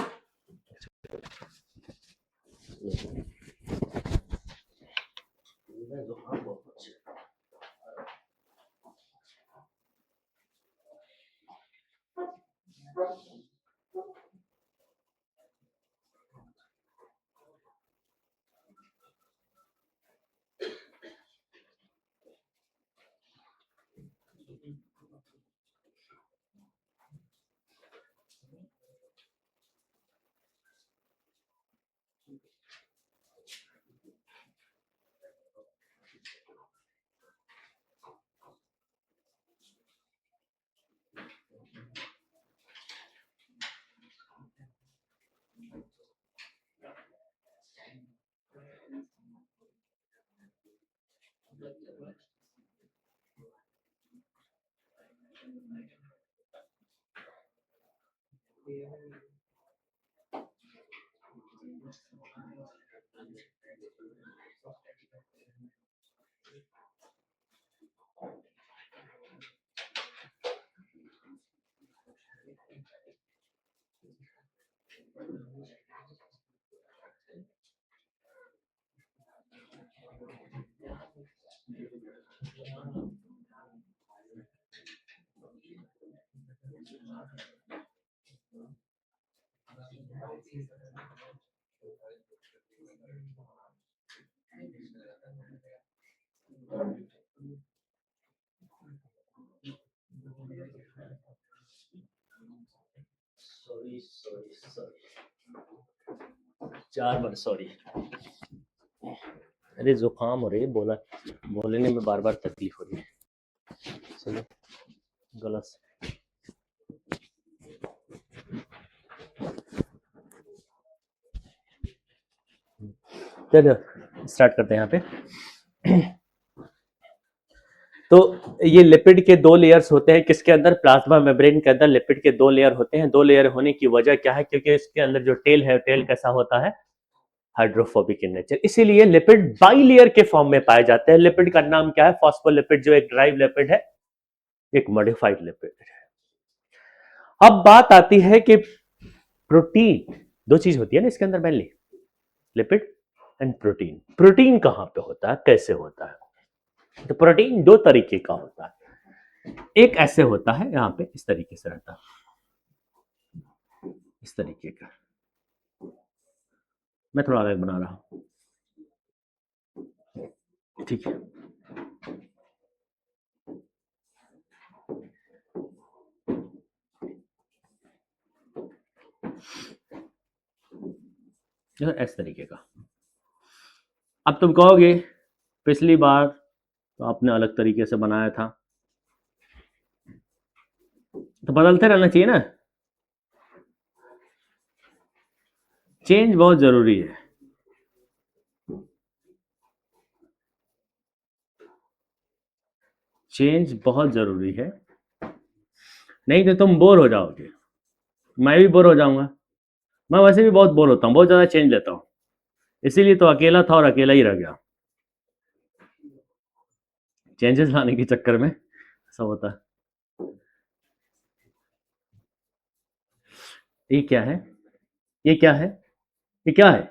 सॉरी 4 बार सॉरी। अरे जुकाम हो रही है, बोलने में बार बार तकलीफ हो रही है। चलो गलत। चलो स्टार्ट करते हैं यहाँ पे। तो ये लिपिड के 2 लेयर्स होते हैं। किसके अंदर? प्लाज्मा मेम्ब्रेन के अंदर लिपिड के 2 लेयर होते हैं। 2 लेयर होने की वजह क्या है? क्योंकि इसके अंदर जो टेल है, टेल कैसा होता है? Hydrophobic in nature. इसीलिए लिपिड बाइलेयर के फॉर्म में पाए जाते हैं। लिपिड का नाम क्या है? फॉस्फोलिपिड, जो एक ड्राइव लिपिड है, एक मॉडिफाइड लिपिड है। अब बात आती है कि प्रोटीन, 2 चीज होती है ना इसके अंदर mainly, lipid and protein. Protein कहां पे होता है, कैसे होता है? तो प्रोटीन 2 तरीके का होता है। एक ऐसे होता है, यहां पे इस तरीके से रहता है, इस तरीके का। मैं थोड़ा अलग बना रहा हूं, ठीक है। इस तरीके का। अब तुम कहोगे पिछली बार तो आपने अलग तरीके से बनाया था, तो बदलते रहना चाहिए ना। चेंज बहुत जरूरी है। चेंज बहुत जरूरी है, नहीं तो तुम बोर हो जाओगे। मैं भी बोर हो जाऊंगा। मैं वैसे भी बहुत बोर होता हूँ, बहुत ज्यादा चेंज लेता हूँ, इसीलिए तो अकेला था और अकेला ही रह गया। चेंजेस लाने के चक्कर में ऐसा होता है। ये क्या है? ये क्या है? ये क्या है?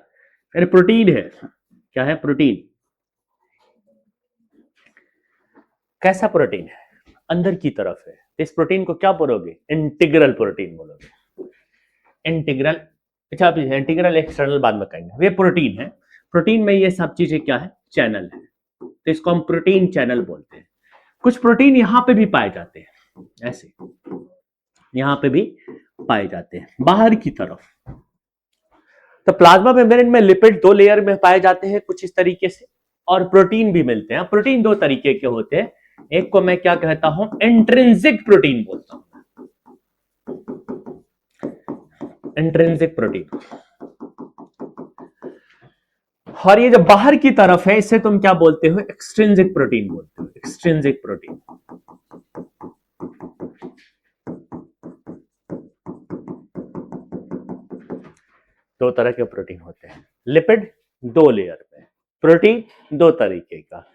अरे प्रोटीन है। क्या है? प्रोटीन। कैसा प्रोटीन है? अंदर की तरफ है। इस प्रोटीन को क्या बोलोगे? इंटीग्रल प्रोटीन बोलोगे। इंटीग्रल। अच्छा, आप इंटीग्रल एक्सटर्नल बाद में कहेंगे। ये प्रोटीन है। प्रोटीन में ये सब चीजें क्या है? चैनल है, तो इसको हम प्रोटीन चैनल बोलते हैं। कुछ प्रोटीन यहां पे भी पाए जाते हैं, ऐसे यहां पे भी पाए जाते हैं बाहर की तरफ। तो प्लाज्मा मेम्ब्रेन में लिपिड 2 लेयर में पाए जाते हैं कुछ इस तरीके से, और प्रोटीन भी मिलते हैं। प्रोटीन दो तरीके के होते हैं, एक को मैं क्या कहता हूं, इंट्रिंसिक प्रोटीन बोलता हूं, इंट्रिंसिक प्रोटीन। और ये जो बाहर की तरफ है इसे तुम क्या बोलते हो, एक्सट्रिंसिक प्रोटीन बोलते हो, एक्सट्रिंसिक प्रोटीन। दो तरह के प्रोटीन होते हैं, लिपिड दो लेयर में, प्रोटीन दो तरीके का,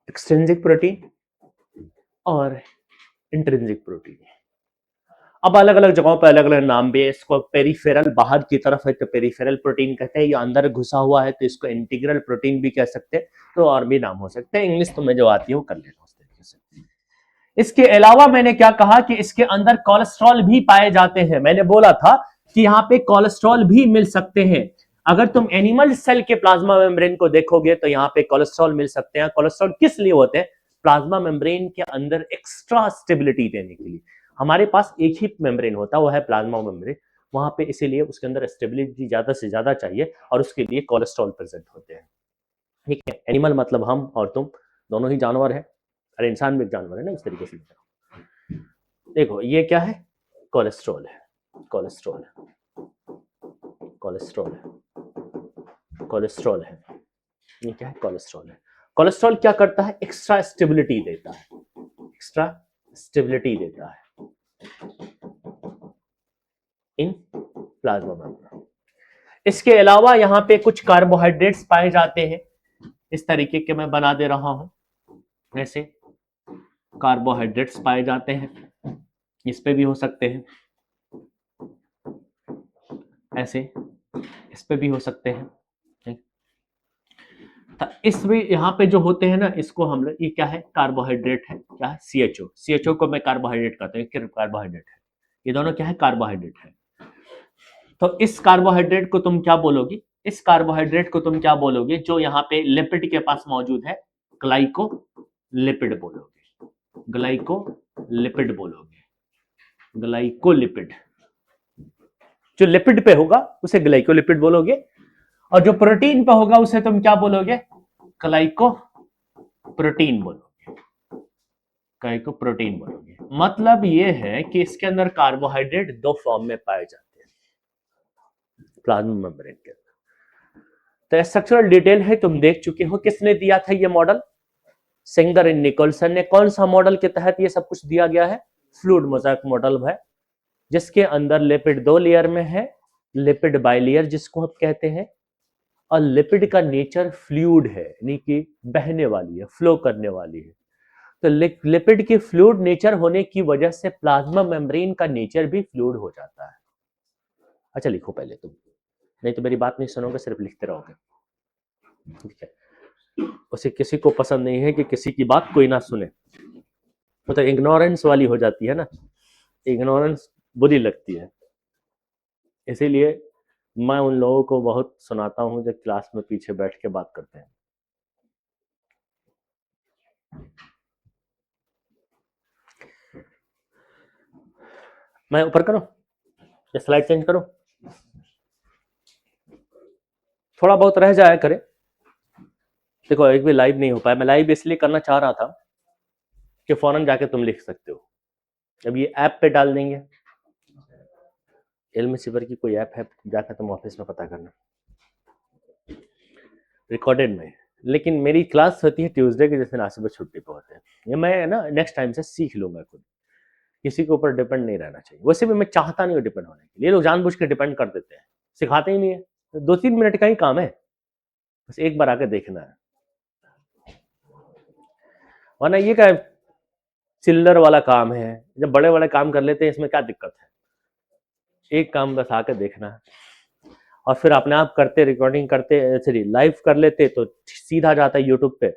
एक्सट्रिंसिक प्रोटीन और इंट्रिंसिक प्रोटीन। अब अलग अलग जगहों पर अलग अलग नाम भी है, इसको पेरिफेरल बाहर की तरफ है तो पेरिफेरल प्रोटीन कहते हैं, या अंदर घुसा हुआ है तो इसको इंटीग्रल प्रोटीन भी कह सकते हैं, तो और भी नाम हो सकते हैं, इंग्लिश तो मैं जो आती है वो कर लेता हूं उस तरीके से। इसके अलावा मैंने क्या कहा कि इसके अंदर कोलेस्ट्रॉल भी पाए जाते हैं, मैंने बोला था कि यहाँ पे कोलेस्ट्रॉल भी मिल सकते हैं। अगर तुम एनिमल सेल के प्लाज्मा मेम्ब्रेन को देखोगे तो यहाँ पे कोलेस्ट्रॉल मिल सकते हैं। कोलेस्ट्रॉल किस लिए होते हैं, प्लाज्मा मेम्ब्रेन के अंदर एक्स्ट्रा स्टेबिलिटी देने के लिए। हमारे पास एक ही मेम्ब्रेन होता है, वो है प्लाज्मा मेम्ब्रेन, वहां पे इसीलिए उसके अंदर स्टेबिलिटी ज्यादा से ज्यादा चाहिए और उसके लिए कोलेस्ट्रॉल प्रेजेंट होते हैं। ठीक है, एनिमल मतलब हम और तुम दोनों ही जानवर है, अरे इंसान भी एक जानवर है ना, इस तरीके से। देखो ये क्या है, कोलेस्ट्रॉल है, कोलेस्ट्रॉल है, कोलेस्ट्रॉल है, कोलेस्ट्रॉल है, ये क्या है, कोलेस्ट्रॉल है। कोलेस्ट्रॉल क्या करता है, एक्स्ट्रा स्टेबिलिटी देता है, एक्स्ट्रा स्टेबिलिटी देता है इन प्लाज्मा मेम्ब्रेन। इसके अलावा यहाँ पे कुछ कार्बोहाइड्रेट्स पाए जाते हैं, इस तरीके के मैं बना दे रहा हूं, ऐसे कार्बोहाइड्रेट्स पाए जाते हैं, इस पे भी हो सकते हैं, ऐसे इस पे भी हो सकते हैं। इसमें यहाँ पे जो होते हैं ना, इसको हम लोग, ये क्या है, कार्बोहाइड्रेट है, क्या है, CHO, CHO को मैं कार्बोहाइड्रेट कहता हूँ, कार्बोहाइड्रेट है, ये दोनों क्या है, कार्बोहाइड्रेट है। तो इस कार्बोहाइड्रेट को तुम क्या बोलोगे, इस कार्बोहाइड्रेट को तुम क्या बोलोगे, जो यहाँ पे लिपिड के पास मौजूद है, ग्लाइकोलिपिड बोलोगे, ग्लाइकोलिपिड बोलोगे, ग्लाइकोलिपिड। जो लिपिड पे होगा उसे ग्लाइकोलिपिड बोलोगे, और जो प्रोटीन पे होगा उसे तुम क्या बोलोगे, ग्लाइकोप्रोटीन बोलोगे, ग्लाइकोप्रोटीन बोलोगे। मतलब ये है कि इसके अंदर कार्बोहाइड्रेट दो फॉर्म में पाए जाते हैं प्लाज्मा मेम्ब्रेन के अंदर। तो स्ट्रक्चरल डिटेल है, तुम देख चुके हो। किसने दिया था ये मॉडल, सिंगर एंड निकोलसन ने। कौन सा मॉडल के तहत ये सब कुछ दिया गया है, फ्लूइड मोज़ेक मॉडल है, जिसके अंदर लिपिड दो लेयर में है, लिपिड बाइलेयर जिसको हम कहते हैं, और लिपिड का नेचर फ्लूइड है, यानी कि बहने वाली है, फ्लो करने वाली है। तो लिपिड की फ्लूइड नेचर होने की वजह से प्लाज्मा मेम्ब्रेन का नेचर भी फ्लूइड हो जाता है। अच्छा लिखो पहले तुम, नहीं तो मेरी बात नहीं सुनोगे, सिर्फ लिखते रहोगे। ठीक है, उसे किसी को पसंद नहीं है कि किसी की बात कोई ना सुने, तो इग्नोरेंस वाली हो जाती है ना, इग्नोरेंस बुरी लगती है। इसीलिए मैं उन लोगों को बहुत सुनाता हूं जो क्लास में पीछे बैठ के बात करते हैं। मैं ऊपर करूं या स्लाइड चेंज करूं, थोड़ा बहुत रह जाया करे। देखो एक भी लाइव नहीं हो पाया, मैं लाइव इसलिए करना चाह रहा था कि फौरन जाके तुम लिख सकते हो। अब ये ऐप पे डाल देंगे, इल्म सिवर की कोई ऐप है, जाकर तुम ऑफिस में पता करना, रिकॉर्डेड में। लेकिन मेरी क्लास होती है ट्यूसडे के, जिस दिन आसिफ छुट्टी पे होते हैं। ये मैं ना नेक्स्ट टाइम से सीख लूंगा खुद, किसी के ऊपर डिपेंड नहीं रहना चाहिए। वैसे भी मैं चाहता नहीं हूँ डिपेंड होने के लिए, लोग जानबूझ के डिपेंड कर देते हैं, सिखाते ही नहीं है। 2-3 मिनट का ही काम है, बस एक बार आके देखना है, वरना ये क्या चिल्लर वाला काम है। जब बड़े बड़े काम कर लेते हैं इसमें क्या दिक्कत है, एक काम बस आके देखना है, और फिर अपने आप करते, रिकॉर्डिंग करते, सॉरी लाइव कर लेते तो सीधा जाता है यूट्यूब पे,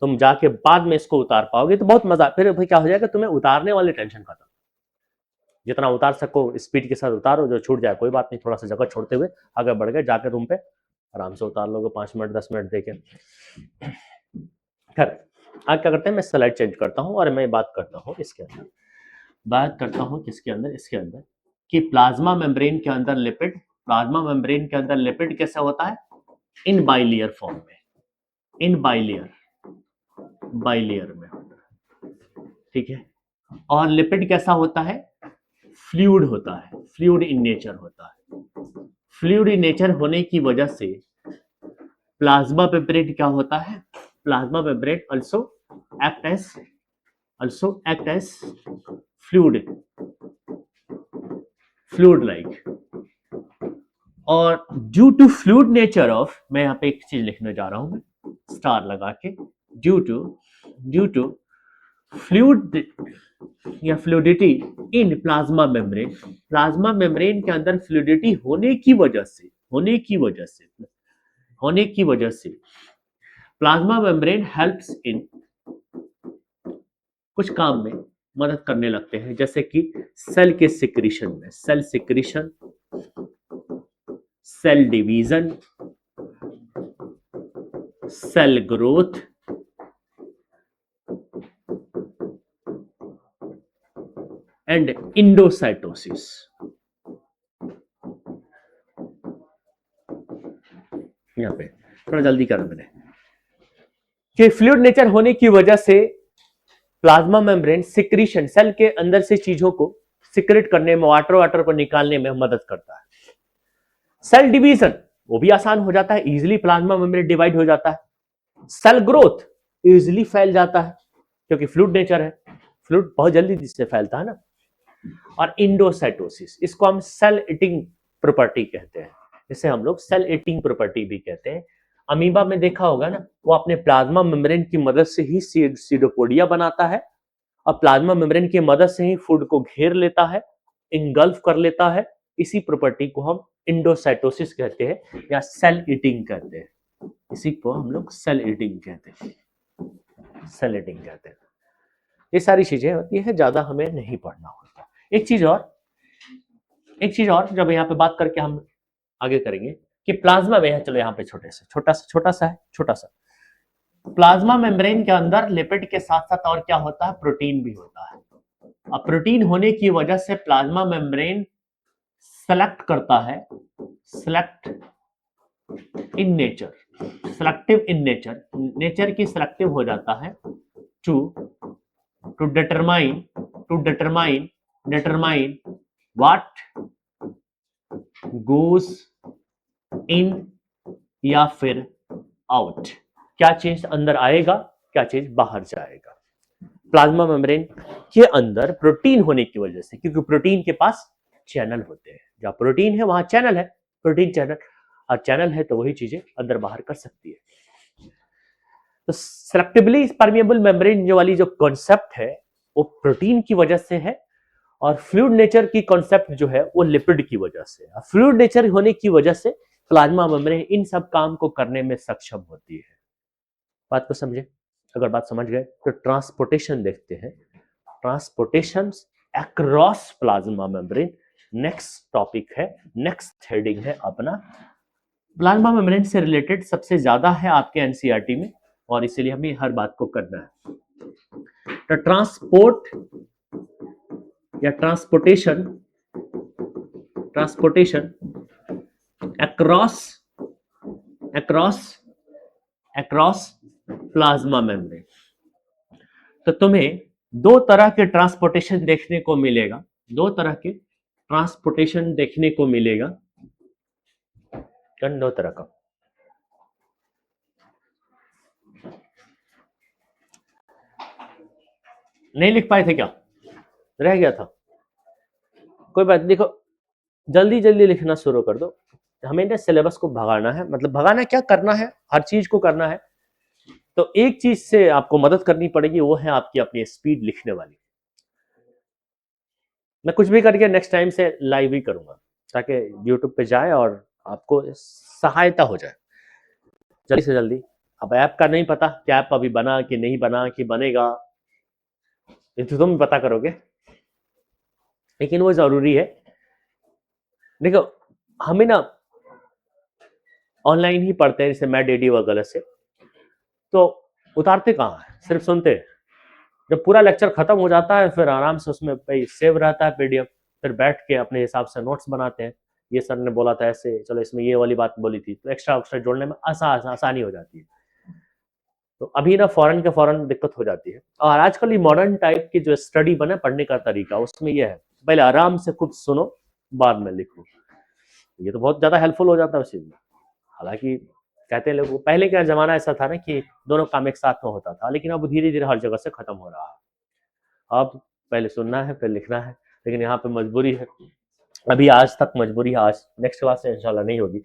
तुम जाके बाद में इसको उतार पाओगे तो बहुत मजा। फिर भाई क्या हो जाएगा, तुम्हें उतारने वाली टेंशन खत्म, जितना उतार सको स्पीड के साथ उतारो, जो छूट जाए कोई बात नहीं, थोड़ा सा जगह छोड़ते हुए आगे बढ़ गए, जाके रूम पे आराम से उतार लोगे 5 मिनट 10 मिनट देके। खैर आज क्या करते हैं, मैं स्लाइड चेंज करता हूँ और मैं बात करता हूँ इसके अंदर, बात करता हूँ किसके अंदर, इसके अंदर, कि प्लाज्मा मेम्ब्रेन के अंदर लिपिड, प्लाज्मा मेम्ब्रेन के अंदर लिपिड कैसा होता है, इन बाइलेयर फॉर्म में, इन बाइलेयर में होता है, ठीक है। और लिपिड कैसा होता है, फ्लूइड होता है, फ्लूइड इन नेचर होता है। फ्लूइड इन नेचर होने की वजह से प्लाज्मा मेम्ब्रेन क्या होता है, plasma membrane act as act as fluid like, और due to fluid nature of, मैं यहाँ पे एक चीज लिखने जा रहा हूं मैं स्टार लगा के, ड्यू टू फ्लूइड या फ्लूइडिटी इन प्लाज्मा मेम्ब्रेन के अंदर फ्लूइडिटी होने की वजह से प्लाज्मा मेम्ब्रेन हेल्प्स इन, कुछ काम में मदद करने लगते हैं, जैसे कि सेल के सिक्रीशन में, cell secretion, cell division, cell growth, and endocytosis. यहां पे थोड़ा जल्दी करा मैंने कि फ्लूइड नेचर होने की वजह से प्लाज्मा मेम्ब्रेन सिक्रीशन, सेल के अंदर से चीजों को सिक्रेट करने में, वाटर को निकालने में मदद करता है। सेल डिवीजन वो भी आसान हो जाता है, इजीली प्लाज्मा मेम्ब्रेन डिवाइड हो जाता है। सेल ग्रोथ इजीली फैल जाता है क्योंकि फ्लूइड नेचर है, फ्लूइड बहुत जल्दी से फैलता है ना। और इंडोसाइटोसिस, इसको हम सेल ईटिंग प्रॉपर्टी कहते हैं, इसे हम लोग सेल ईटिंग प्रॉपर्टी भी कहते हैं। अमीबा में देखा होगा ना, वो अपने प्लाज्मा मेम्ब्रेन की मदद से ही सीडोपोडिया बनाता है, और प्लाज्मा मेम्ब्रेन की मदद से ही फूड को घेर लेता है, इंगल्फ कर लेता है। इसी प्रॉपर्टी को हम इंडोसाइटोसिस कहते हैं या सेल ईटिंग कहते हैं, इसी को हम लोग सेल ईटिंग कहते हैं, सेल ईटिंग कहते हैं। ये सारी चीजें होती है, ज्यादा हमें नहीं पढ़ना होता। एक चीज और जब यहाँ पे बात करके हम आगे करेंगे कि प्लाज्मा में, चलो यहाँ पे छोटा सा प्लाज्मा मेम्ब्रेन के अंदर लिपिड के साथ साथ और क्या होता है, प्रोटीन भी होता है। अब प्रोटीन होने की वजह से प्लाज्मा मेम्ब्रेन सेलेक्ट करता है, सेलेक्टिव इन नेचर की सेलेक्टिव हो जाता है to determine what goes in या फिर आउट, क्या चीज अंदर आएगा, क्या चीज बाहर जाएगा। प्लाज्मा मेम्ब्रेन के अंदर प्रोटीन होने की वजह से, क्योंकि प्रोटीन के पास चैनल होते हैं, जहां प्रोटीन है वहां चैनल है, प्रोटीन चैनल, और चैनल है तो वही चीजें अंदर बाहर कर सकती है। तो सेलेक्टिवली परमिएबल मेम्ब्रेन जो वाली जो कॉन्सेप्ट है वो प्रोटीन की वजह से है, और फ्लूइड नेचर की कॉन्सेप्ट जो है वो लिपिड की वजह से है। फ्लूइड नेचर होने की वजह से प्लाज्मा मेम्ब्रेन इन सब काम को करने में सक्षम होती है। बात को समझे? अगर बात समझ गए तो ट्रांसपोर्टेशन देखते हैं, transportation across plasma membrane next topic है, नेक्स्ट हेडिंग है अपना। प्लाज्मा मेम्ब्रेन से रिलेटेड सबसे ज्यादा है आपके एनसीईआरटी में, और इसीलिए हमें हर बात को करना है। तो ट्रांसपोर्ट या ट्रांसपोर्टेशन अक्रॉस प्लाज्मा मेम्ब्रेन। तो तुम्हें दो तरह के ट्रांसपोर्टेशन देखने को मिलेगा, दो तरह का नहीं लिख पाए थे क्या, रह गया था? कोई बात, देखो जल्दी लिखना शुरू कर दो। हमें ना सिलेबस को भगाना है, मतलब भगाना क्या, करना है, हर चीज को करना है। तो एक चीज से आपको मदद करनी पड़ेगी, वो है आपकी अपनी स्पीड लिखने वाली। मैं कुछ भी करके नेक्स्ट टाइम से लाइव ही करूंगा ताकि यूट्यूब पे जाए और आपको सहायता हो जाए जल्दी से जल्दी। अब ऐप का नहीं पता कि ऐप अभी बना कि नहीं बना कि बनेगा, ये तो तुम पता करोगे, लेकिन वो जरूरी है। देखो हमें ना ऑनलाइन ही पढ़ते हैं, जैसे मैं डेडी वगैरह से, तो उतारते कहाँ है, सिर्फ सुनते हैं। जब पूरा लेक्चर खत्म हो जाता है फिर आराम से उसमें सेव रहता है पीडीएफ, फिर बैठ के अपने हिसाब से नोट्स बनाते हैं। ये सर ने बोला था ऐसे, चलो इसमें ये वाली बात बोली थी, तो एक्स्ट्रा जोड़ने में आसानी हो जाती है। तो अभी ना फौरन के फौरन दिक्कत हो जाती है। और आजकल ये मॉडर्न टाइप की जो स्टडी बना पढ़ने का तरीका, उसमें यह है पहले आराम से खुद सुनो, बाद में लिखो। ये तो बहुत ज्यादा हेल्पफुल हो जाता है उस चीज में। हालांकि कहते हैं लोग, पहले का जमाना ऐसा था ना कि दोनों काम एक साथ में होता था, लेकिन अब धीरे धीरे हर जगह से खत्म हो रहा है। अब पहले सुनना है फिर लिखना है, लेकिन यहाँ पे मजबूरी है। अभी आज तक मजबूरी है, आज नेक्स्ट क्लास से इंशाल्लाह नहीं होगी।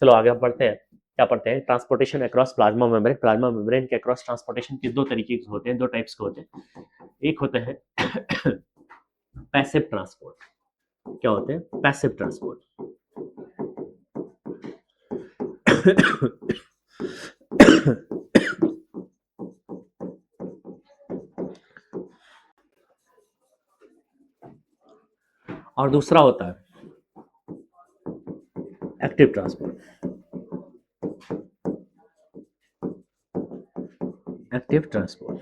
चलो आगे हम पढ़ते हैं। क्या पढ़ते हैं? Transportation across plasma membrane. Plasma membrane के अक्रॉस ट्रांसपोर्टेशन के दो तरीके के होते हैं, दो टाइप्स के होते हैं। एक होते हैं पैसिव ट्रांसपोर्ट। क्या होते हैं? Passive transport. और दूसरा होता है एक्टिव ट्रांसपोर्ट। एक्टिव ट्रांसपोर्ट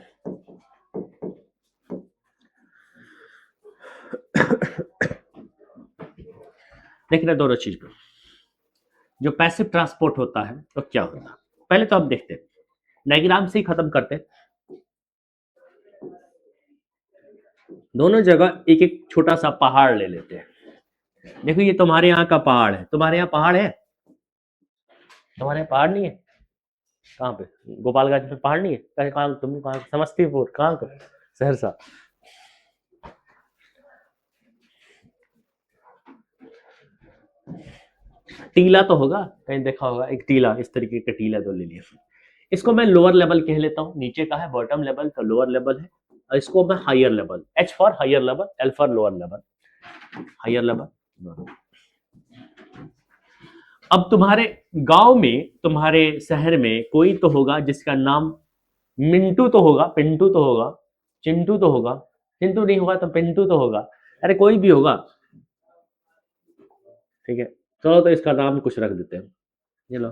देखना दोनों चीज में। जो पैसिव ट्रांसपोर्ट होता है तो क्या होता है, पहले तो आप देखते हैं, डायग्राम से ही खत्म करते हैं। दोनों जगह एक एक छोटा सा पहाड़ ले लेते हैं। देखो ये तुम्हारे यहाँ का पहाड़ है, तुम्हारे यहाँ पहाड़ है? तुम्हारे यहाँ पहाड़ नहीं है? कहाँ पे? गोपालगंज में पहाड़ नहीं है? कहाँ तुम? कहाँ? समस्तीपुर? कहाँ का? सहरसा? टीला तो होगा, कहीं देखा होगा एक टीला, इस तरीके का टीला तो ले लिया। इसको मैं लोअर लेवल कह लेता हूँ, नीचे का है बॉटम लेवल तो लोअर लेवल है, और इसको मैं higher level, H for higher level, L for lower level, higher level. अब तुम्हारे गांव में, तुम्हारे शहर में कोई तो होगा जिसका नाम मिंटू तो होगा, पिंटू तो होगा, चिंटू तो होगा, चिंटू नहीं होगा तो पिंटू तो होगा, अरे कोई भी होगा, ठीक है। चलो तो इसका नाम कुछ रख देते हैं, चलो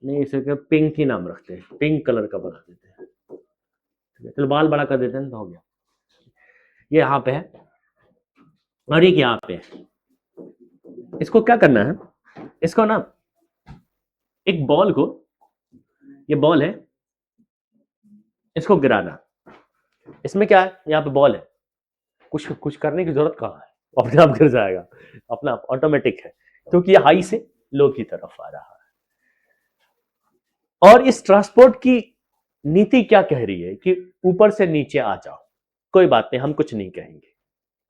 नहीं इसे पिंक ही नाम रखते हैं, पिंक कलर का बना देते हैं, ठीक है। चलो बाल बड़ा कर देते हैं तो हो गया। ये यहाँ पे है और ये यहाँ पे है। इसको क्या करना है, इसको ना एक बॉल को, ये बॉल है, इसको गिराना। इसमें क्या है, यहाँ पे बॉल है, कुछ कुछ करने की जरूरत कहाँ है, अपने आप गिर जाएगा, अपना ऑटोमेटिक है, क्योंकि ये हाई से लो की तरफ आ रहा है। और इस ट्रांसपोर्ट की नीति क्या कह रही है कि ऊपर से नीचे आ जाओ, कोई बात नहीं, हम कुछ नहीं कहेंगे,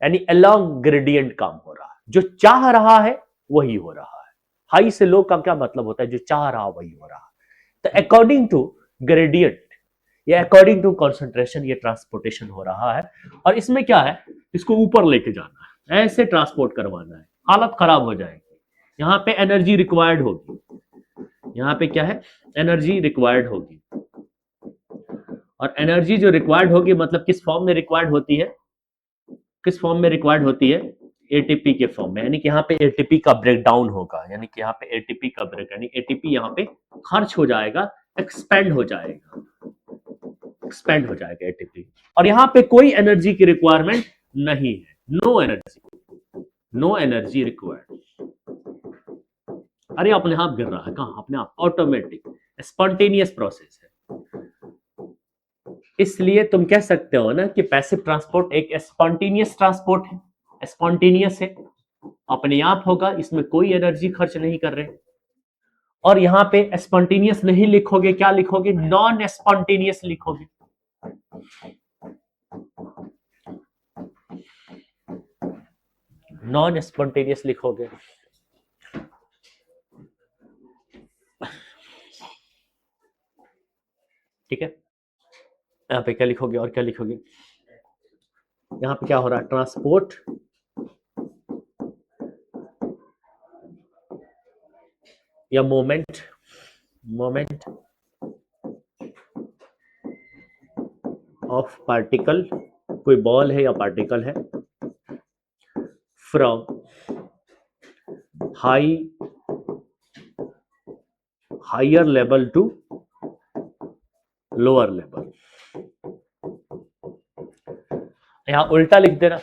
यानी अलोंग ग्रेडियंट काम हो रहा है, जो चाह रहा है वही हो रहा है। हाई से लो का क्या मतलब होता है, जो चाह रहा वही हो रहा है। तो अकॉर्डिंग टू ग्रेडियंट या अकॉर्डिंग टू कॉन्सेंट्रेशन ये ट्रांसपोर्टेशन हो रहा है। और इसमें क्या है, इसको ऊपर लेके जाना है, ऐसे ट्रांसपोर्ट करवाना है, हालत खराब हो जाएगी। यहाँ पे एनर्जी रिक्वायर्ड होगी, यहाँ पे क्या है, एनर्जी रिक्वायर्ड होगी। और एनर्जी जो रिक्वायर्ड होगी मतलब किस फॉर्म में रिक्वायर्ड होती है, किस फॉर्म में रिक्वायर्ड होती है, एटीपी के फॉर्म में, यानी कि यहाँ पे एटीपी का ब्रेकडाउन होगा, यानी कि यहाँ पे एटीपी का ब्रेक, यानी एटीपी यहाँ पे खर्च हो जाएगा, एक्सपेंड हो जाएगा, एक्सपेंड हो जाएगा एटीपी। और यहाँ पे कोई एनर्जी की रिक्वायरमेंट नहीं है, no energy, no energy required. अरे अपने आप गिर रहा है, कहाँ, अपने आप, ऑटोमेटिक स्पॉन्टेनियस प्रोसेस है। इसलिए तुम कह सकते हो ना कि पैसिव ट्रांसपोर्ट एक स्पॉन्टेनियस ट्रांसपोर्ट है, स्पॉन्टेनियस है, अपने आप होगा, इसमें कोई एनर्जी खर्च नहीं कर रहे। और यहाँ पे स्पॉन्टेनियस नहीं लिखोगे, क्या लिखोगे, नॉन स्पॉन्टेनियस लिखोगे। नॉन स्पॉन्टेनियस लिखोगे, ठीक है। यहाँ पे क्या लिखोगे और क्या लिखोगे, यहाँ पे क्या हो रहा है, ट्रांसपोर्ट या मोमेंट, मोमेंट ऑफ पार्टिकल, कोई बॉल है या पार्टिकल है, from higher level to lower level. यहां उल्टा लिख देना,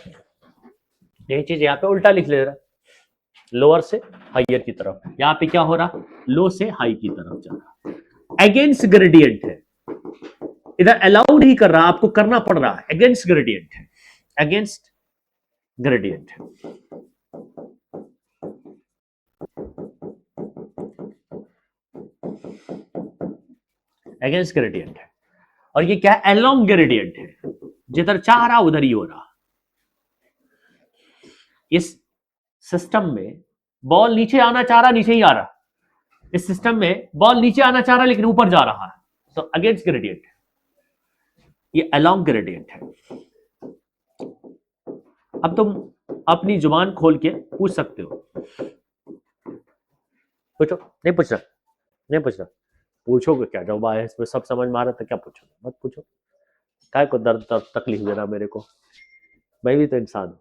यही चीज यहाँ पे उल्टा लिख ले रहा, लोअर से हायर की तरफ, यहाँ पे क्या हो रहा, लो से हाई की तरफ जा रहा, अगेंस्ट ग्रेडियंट है, इधर अलाउ नहीं कर रहा, आपको करना पड़ रहा है, अगेंस्ट ग्रेडियंट है, अगेंस्ट ग्रेडियंट है। अगेंस्ट ग्रेडियंट है, और ये क्या है, अलोंग ग्रेडियंट है, जिधर चाह रहा उधर ही हो रहा। इस सिस्टम में बॉल नीचे आना चाह रहा, नीचे ही आ रहा। इस सिस्टम में बॉल नीचे आना चाह रहा लेकिन ऊपर जा रहा है, तो अगेंस्ट ग्रेडियंट है, ये अलोंग ग्रेडियंट है। अब तुम अपनी जुबान खोल के पूछ सकते हो, पूछो, नहीं पूछ रहा, नहीं पूछ रहा, पूछोगे क्या, जब आए इसमें सब समझ में आ रहा था, क्या पूछोगे, मत पूछो, काय को दर्द तकलीफ देना मेरे को, मैं भी तो इंसान हूं।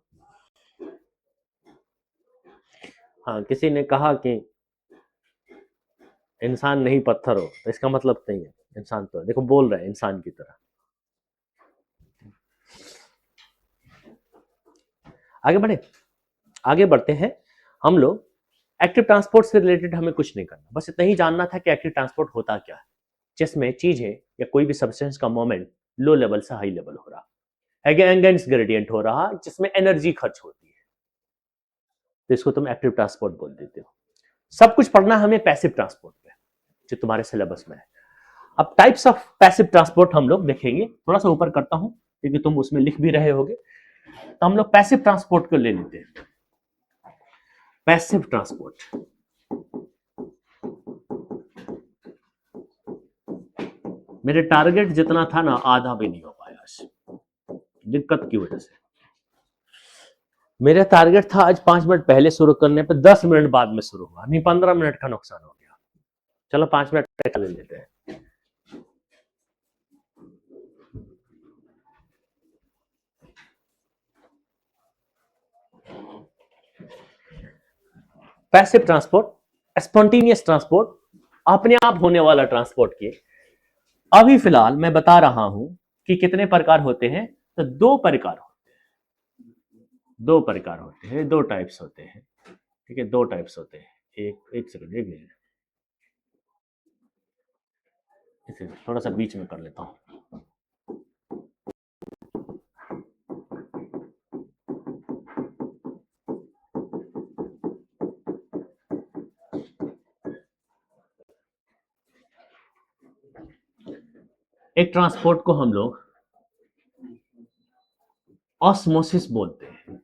हाँ, किसी ने कहा कि इंसान नहीं पत्थर हो, तो इसका मतलब नहीं है, इंसान तो है, देखो बोल रहे हैं इंसान की तरह। आगे बढ़े, आगे बढ़ते हैं हम लोग। एक्टिव ट्रांसपोर्ट से रिलेटेड हमें कुछ नहीं करना, बस इतना ही जानना था कि एक्टिव ट्रांसपोर्ट होता क्या है, जिसमें चीज है या कोई भी सब्सटेंस का मोमेंट लो लेवल से हाई लेवल हो रहा है, अगेंस्ट ग्रेडियंट हो रहा, जिसमें एनर्जी खर्च होती है, तो इसको तुम एक्टिव ट्रांसपोर्ट बोल देते हो। सब कुछ पढ़ना हमें पैसिव ट्रांसपोर्ट पे, जो तुम्हारे सिलेबस में है। अब टाइप्स ऑफ पैसिव ट्रांसपोर्ट हम लोग देखेंगे, थोड़ा सा ऊपर करता हूं क्योंकि तुम उसमें लिख भी रहे होगे, तो हम लोग पैसिव ट्रांसपोर्ट को ले लेते हैं। पैसिव ट्रांसपोर्ट, मेरे टारगेट जितना था ना, आधा भी नहीं हो पाया आज, दिक्कत की वजह से। मेरा टारगेट था आज 5 मिनट पहले शुरू करने पे 10 मिनट बाद में शुरू हुआ, नहीं 15 मिनट का नुकसान हो गया। चलो 5 मिनट ले लेते हैं। पैसिव ट्रांसपोर्ट, स्पॉन्टेनियस ट्रांसपोर्ट, अपने आप होने वाला ट्रांसपोर्ट के अभी फिलहाल मैं बता रहा हूं कि कितने प्रकार होते हैं, तो 2 प्रकार होते हैं, 2 प्रकार होते हैं, 2 टाइप्स होते हैं, ठीक है, 2 टाइप्स होते हैं। एक सेकंड, एक मिनट, इसे थोड़ा सा बीच में कर लेता हूं। एक ट्रांसपोर्ट को हम लोग ऑस्मोसिस बोलते हैं,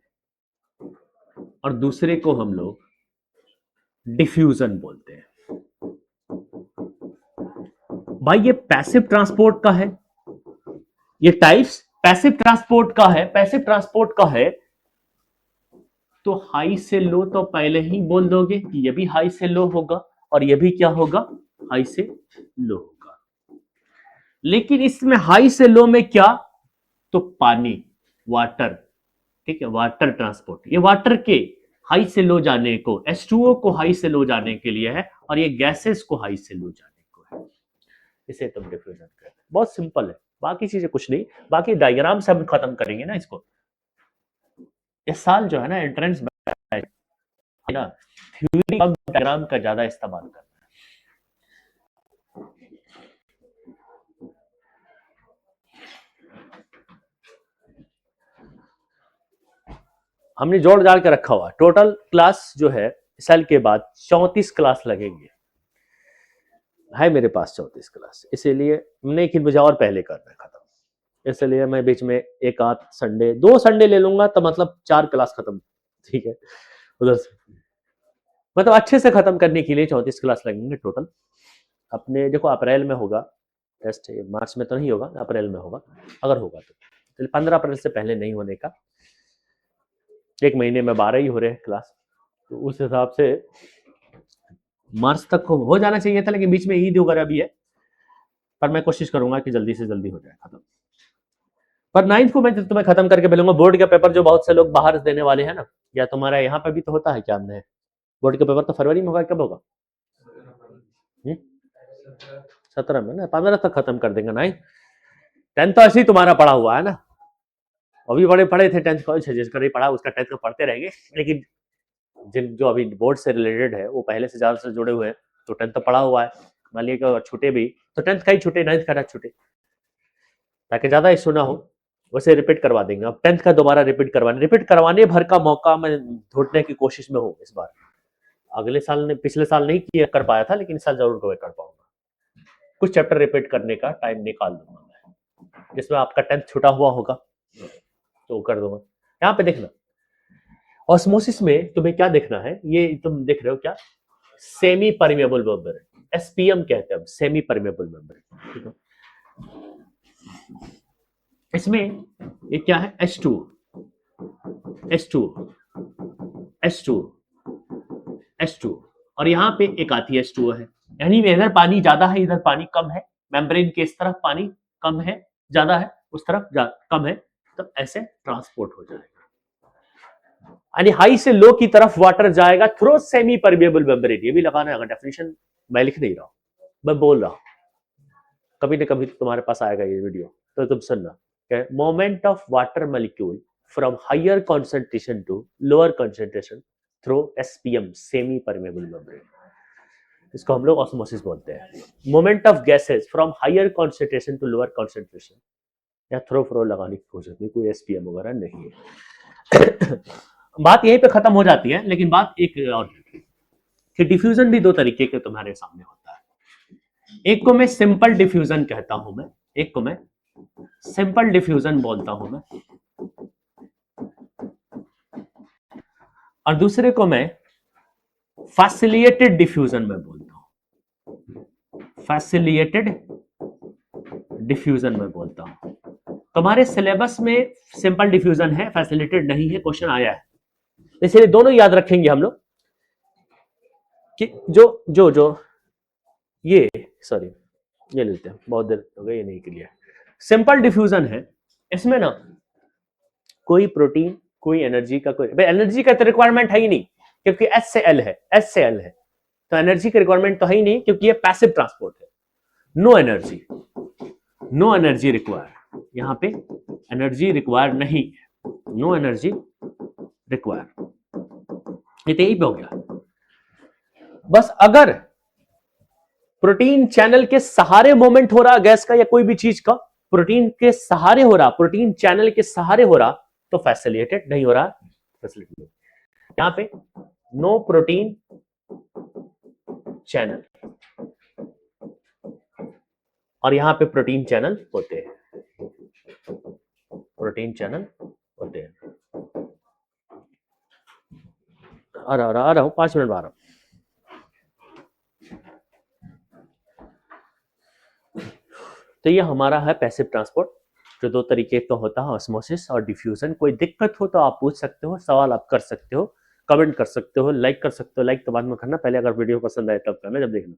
और दूसरे को हम लोग डिफ्यूजन बोलते हैं। भाई ये पैसिव ट्रांसपोर्ट का है, ये टाइप्स पैसिव ट्रांसपोर्ट का है, पैसिव ट्रांसपोर्ट का है, तो हाई से लो तो पहले ही बोल दोगे कि ये भी हाई से लो होगा और ये भी क्या होगा, हाई से लो होगा। लेकिन इसमें हाई से लो में क्या, तो पानी, वाटर, ठीक है, वाटर ट्रांसपोर्ट, ये वाटर के हाई से लो जाने को, H2O को हाई से लो जाने के लिए है, और ये गैसेस को हाई से लो जाने को है, इसे तुम डिफ्यूजन कहते हैं। बहुत सिंपल है, बाकी चीजें कुछ नहीं, बाकी डायग्राम से हम खत्म करेंगे ना इसको। इस साल जो है ना एंट्रेंस है ना, थ्योरी कम डायग्राम का ज्यादा इस्तेमाल करना है। हमने जोड़ जाड़ के रखा हुआ, टोटल क्लास जो है साल के बाद 34 क्लास लगेंगे, है मेरे पास 34 क्लास, इसीलिए नहीं कि मुझे और पहले करना है खत्म, इसलिए मैं बीच में एक आध संडे, 2 संडे ले लूंगा, तो मतलब 4 क्लास खत्म, ठीक है, उधर से मतलब अच्छे से खत्म करने के लिए 34 क्लास लगेंगे टोटल। अपने देखो अप्रैल में होगा टेस्ट, मार्च में तो नहीं होगा, अप्रैल में होगा, अगर होगा तो 15 अप्रैल से पहले नहीं होने का, 1 महीने में 12 ही हो रहे हैं क्लास, तो उस हिसाब से मार्च तक हो जाना चाहिए था, लेकिन बीच में ईद वगैरह भी है, पर मैं कोशिश करूंगा कि जल्दी से जल्दी हो जाए खत्म। पर 9th को मैं तुम्हें खत्म करके भेजूंगा। बोर्ड का पेपर जो बहुत से लोग बाहर देने वाले हैं ना, या तुम्हारा यहाँ पे भी तो होता है क्या, हमने बोर्ड का पेपर तो फरवरी में होगा, कब होगा, 17 में ना, 15 तक खत्म कर देंगे। 10th तो ऐसे ही तुम्हारा पढ़ा हुआ है ना, अभी बड़े पढ़े थे 10th कॉलेज जिसका नहीं पढ़ा उसका 10th को पढ़ते रहेंगे, लेकिन जिन जो अभी बोर्ड से रिलेटेड है वो पहले से ज्यादा से जुड़े हुए हैं, तो 10th तो पढ़ा हुआ है, मान लिया कि छूटे भी तो 10th का ही छूटे, 9th का ना छूटे, ताकि ज्यादा इशू ना हो, वैसे रिपीट करवा देंगे। अब 10th का दोबारा रिपीट करवाने भर का मौका मैं ढूंढने की कोशिश में हूँ इस बार। अगले साल ने पिछले साल नहीं किया कर पाया था, लेकिन इस साल जरूर कवर कर पाऊंगा। कुछ चैप्टर रिपीट करने का टाइम निकाल दूंगा मैं, जिसमें आपका 10th छूटा हुआ होगा तो कर दूंगा। यहाँ पे देखना, ऑस्मोसिस में तुम्हें क्या देखना है, ये तुम देख रहे हो क्या, सेमी परमेबल मेंबर, एसपीएम कहते हैं, सेमी परमेबल मेंबर, ठीक है। इसमें ये क्या है, H2 H2 H2 H2, और यहाँ पे एक आती है H2O है, यानी इधर पानी ज्यादा है इधर पानी कम है, मेम्ब्रेन के इस तरफ पानी कम है ज्यादा है, उस तरफ कम है, तो ऐसे ट्रांसपोर्ट हो जाएगा। यानी हाई से लो की तरफ वाटर जाएगा थ्रू सेमी परमेबल मेम्ब्रेन। ये भी लगाना है, अगर डेफिनेशन मैं लिख नहीं रहा हूं, मैं बोल रहा हूं, कभी ना कभी तुम्हारे पास आएगा ये वीडियो, तो तुम सुनना। Movement of water molecule from higher concentration to lower concentration through SPM, semi permeable membrane, इसको हम लोग ऑस्मोसिस बोलते हैं। Movement of gases from higher concentration to lower concentration, या थ्रो लगाने की कोशिश नहीं, कोई एसपीएम वगैरह नहीं है। बात यहीं पे खत्म हो जाती है, लेकिन बात एक और कि डिफ्यूजन भी दो तरीके के तुम्हारे सामने होता है। एक को मैं सिंपल डिफ्यूजन कहता हूं मैं, एक को मैं सिंपल डिफ्यूजन बोलता हूं मैं, और दूसरे को मैं फैसिलिटेटेड डिफ्यूजन में बोलता हूं, फैसिलिटेटेड डिफ्यूजन में बोलता हूं। तुम्हारे सिलेबस में सिंपल डिफ्यूजन है, फैसिलिटेटेड नहीं है, क्वेश्चन आया है, इसलिए दोनों याद रखेंगे हम लोग कि जो जो जो ये सॉरी ये लेते हैं, बहुत देर हो गई, ये नहीं क्लियर। सिंपल डिफ्यूजन है, इसमें ना कोई प्रोटीन कोई एनर्जी का, कोई एनर्जी का तो रिक्वायरमेंट है ही नहीं, क्योंकि एस से एल है, एस से एल है, तो एनर्जी की रिक्वायरमेंट तो है ही नहीं, क्योंकि ये पैसिव ट्रांसपोर्ट है। No energy, no energy require, यहां पे एनर्जी रिक्वायर नहीं, नो एनर्जी रिक्वायर, ये तो यही पे हो गया। बस अगर प्रोटीन चैनल के सहारे मूवमेंट हो रहा गैस का या कोई भी चीज का, प्रोटीन के सहारे हो रहा, प्रोटीन चैनल के सहारे हो रहा, तो फैसिलिटेटेड, नहीं हो रहा फैसिलिटेटेड। यहां पे नो प्रोटीन चैनल, और यहां पे प्रोटीन चैनल होते हैं, प्रोटीन चैनल होते हैं। आ रहा हूं 5 मिनट में आ रहा हूं। तो ये हमारा है पैसिव ट्रांसपोर्ट, जो दो तरीके का होता है, ऑस्मोसिस और डिफ्यूजन। कोई दिक्कत हो तो आप पूछ सकते हो, सवाल आप कर सकते हो, कमेंट कर सकते हो, लाइक कर सकते हो। लाइक तो बाद में करना, पहले अगर वीडियो पसंद आए तब करना, जब देखना।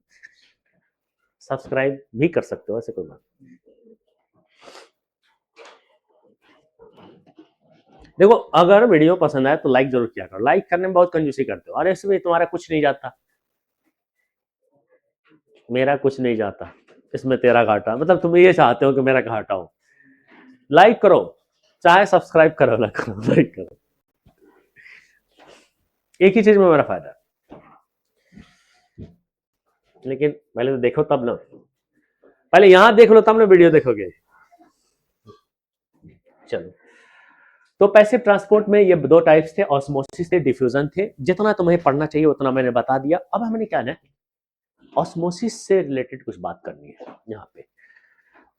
सब्सक्राइब भी कर सकते हो, ऐसे कोई बात। देखो, अगर वीडियो पसंद आए तो लाइक जरूर किया करो, लाइक करने में बहुत कंजूसी करते हो, और इसमें तुम्हारा कुछ नहीं जाता, मेरा कुछ नहीं जाता, इसमें तेरा घाटा, मतलब तुम ये चाहते हो कि मेरा घाटा हो। लाइक करो, चाहे सब्सक्राइब करो ना करो, लाइक करो, एक ही चीज में मेरा फायदा है। लेकिन पहले तो देखो तब ना, पहले यहां देख लो तब ना वीडियो देखोगे। चलो, तो पैसिव ट्रांसपोर्ट में ये दो टाइप्स थे, ऑस्मोसिस थे, डिफ्यूजन थे। जितना तुम्हें पढ़ना चाहिए उतना मैंने बता दिया। अब हमने क्या है, ऑस्मोसिस से रिलेटेड कुछ बात करनी है। यहाँ पे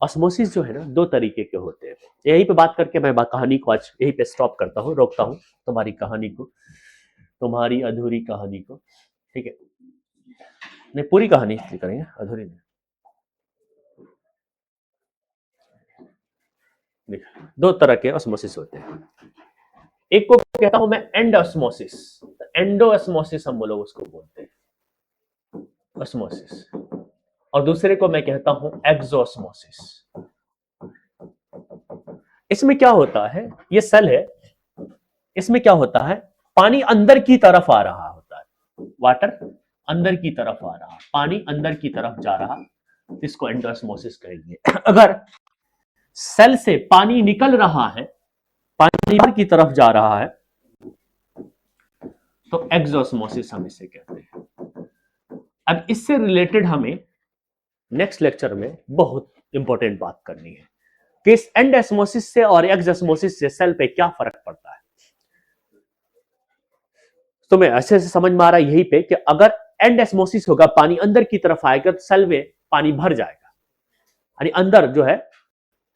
ऑस्मोसिस जो है ना, दो तरीके के होते हैं। यहीं पे बात करके मैं कहानी को आज यहीं पे स्टॉप करता हूँ, रोकता हूँ तुम्हारी कहानी को, तुम्हारी अधूरी कहानी को, ठीक है। नहीं, पूरी कहानी करेंगे, अधूरी नहीं। दो तरह के ऑस्मोसिस होते हैं, एक को कहता हूं मैं एंडोस्मोसिस, एंडोस्मोसिस हम लोग उसको बोलते हैं, ऑस्मोसिस, और दूसरे को मैं कहता हूं एक्सोस्मोसिस। इसमें क्या होता है, ये सेल है, इसमें क्या होता है, पानी अंदर की तरफ आ रहा होता है, वाटर अंदर की तरफ आ रहा, पानी अंदर की तरफ जा रहा, इसको एंडोस्मोसिस कहेंगे। अगर सेल से पानी निकल रहा है, पानी बाहर की तरफ जा रहा है, तो एक्सोस्मोसिस हम इसे कहते हैं। अब इससे रिलेटेड हमें नेक्स्ट लेक्चर में बहुत इंपॉर्टेंट बात करनी है, कि इस एंडोस्मोसिस से और एक्सोस्मोसिस से सेल पे क्या फर्क पड़ता है। तो मैं अच्छे से समझ में आ रहा है यही पे कि अगर एंडोस्मोसिस होगा, पानी अंदर की तरफ आएगा तो सेल में पानी भर जाएगा, यानी अंदर जो है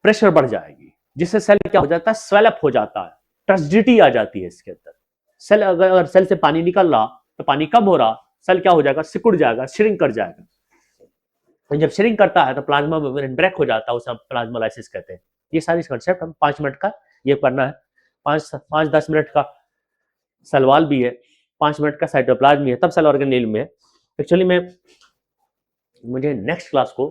प्रेशर बढ़ जाएगी, जिससे सेल क्या हो जाता है, स्वेलअप हो जाता है, टर्जिडिटी आ जाती है इसके अंदर। सेल अगर सेल से पानी निकल रहा तो पानी कम हो रहा, सेल क्या हो जाएगा, सिकुड़ जाएगा, श्रिंक कर जाएगा। जब श्रिंक करता है तो प्लाज्मा मेम्ब्रेन ब्रेक हो जाता है, उसे प्लाज्मोलाइसिस कहते हैं। ये सारी कंसेप्ट हम 5 मिनट का ये करना है, 5-10 मिनट का सेल वॉल भी है, 5 मिनट का साइटोप्लाज्म भी है, तब सेल ऑर्गेनेल में है। एक्चुअली मैं मुझे नेक्स्ट क्लास को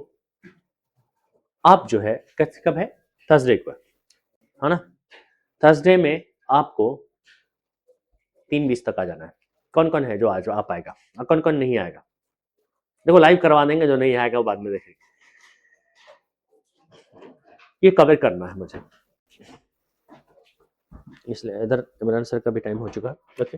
आप जो है कब है, थर्सडे को है ना, थर्सडे में आपको 3:20 तक आ जाना है। कौन कौन है जो आज आ पाएगा और कौन कौन नहीं आएगा, देखो लाइव करवा देंगे, जो नहीं आएगा वो बाद में देखेंगे। ये कवर करना है मुझे, इसलिए इधर इमरान सर का भी टाइम हो चुका है। ओके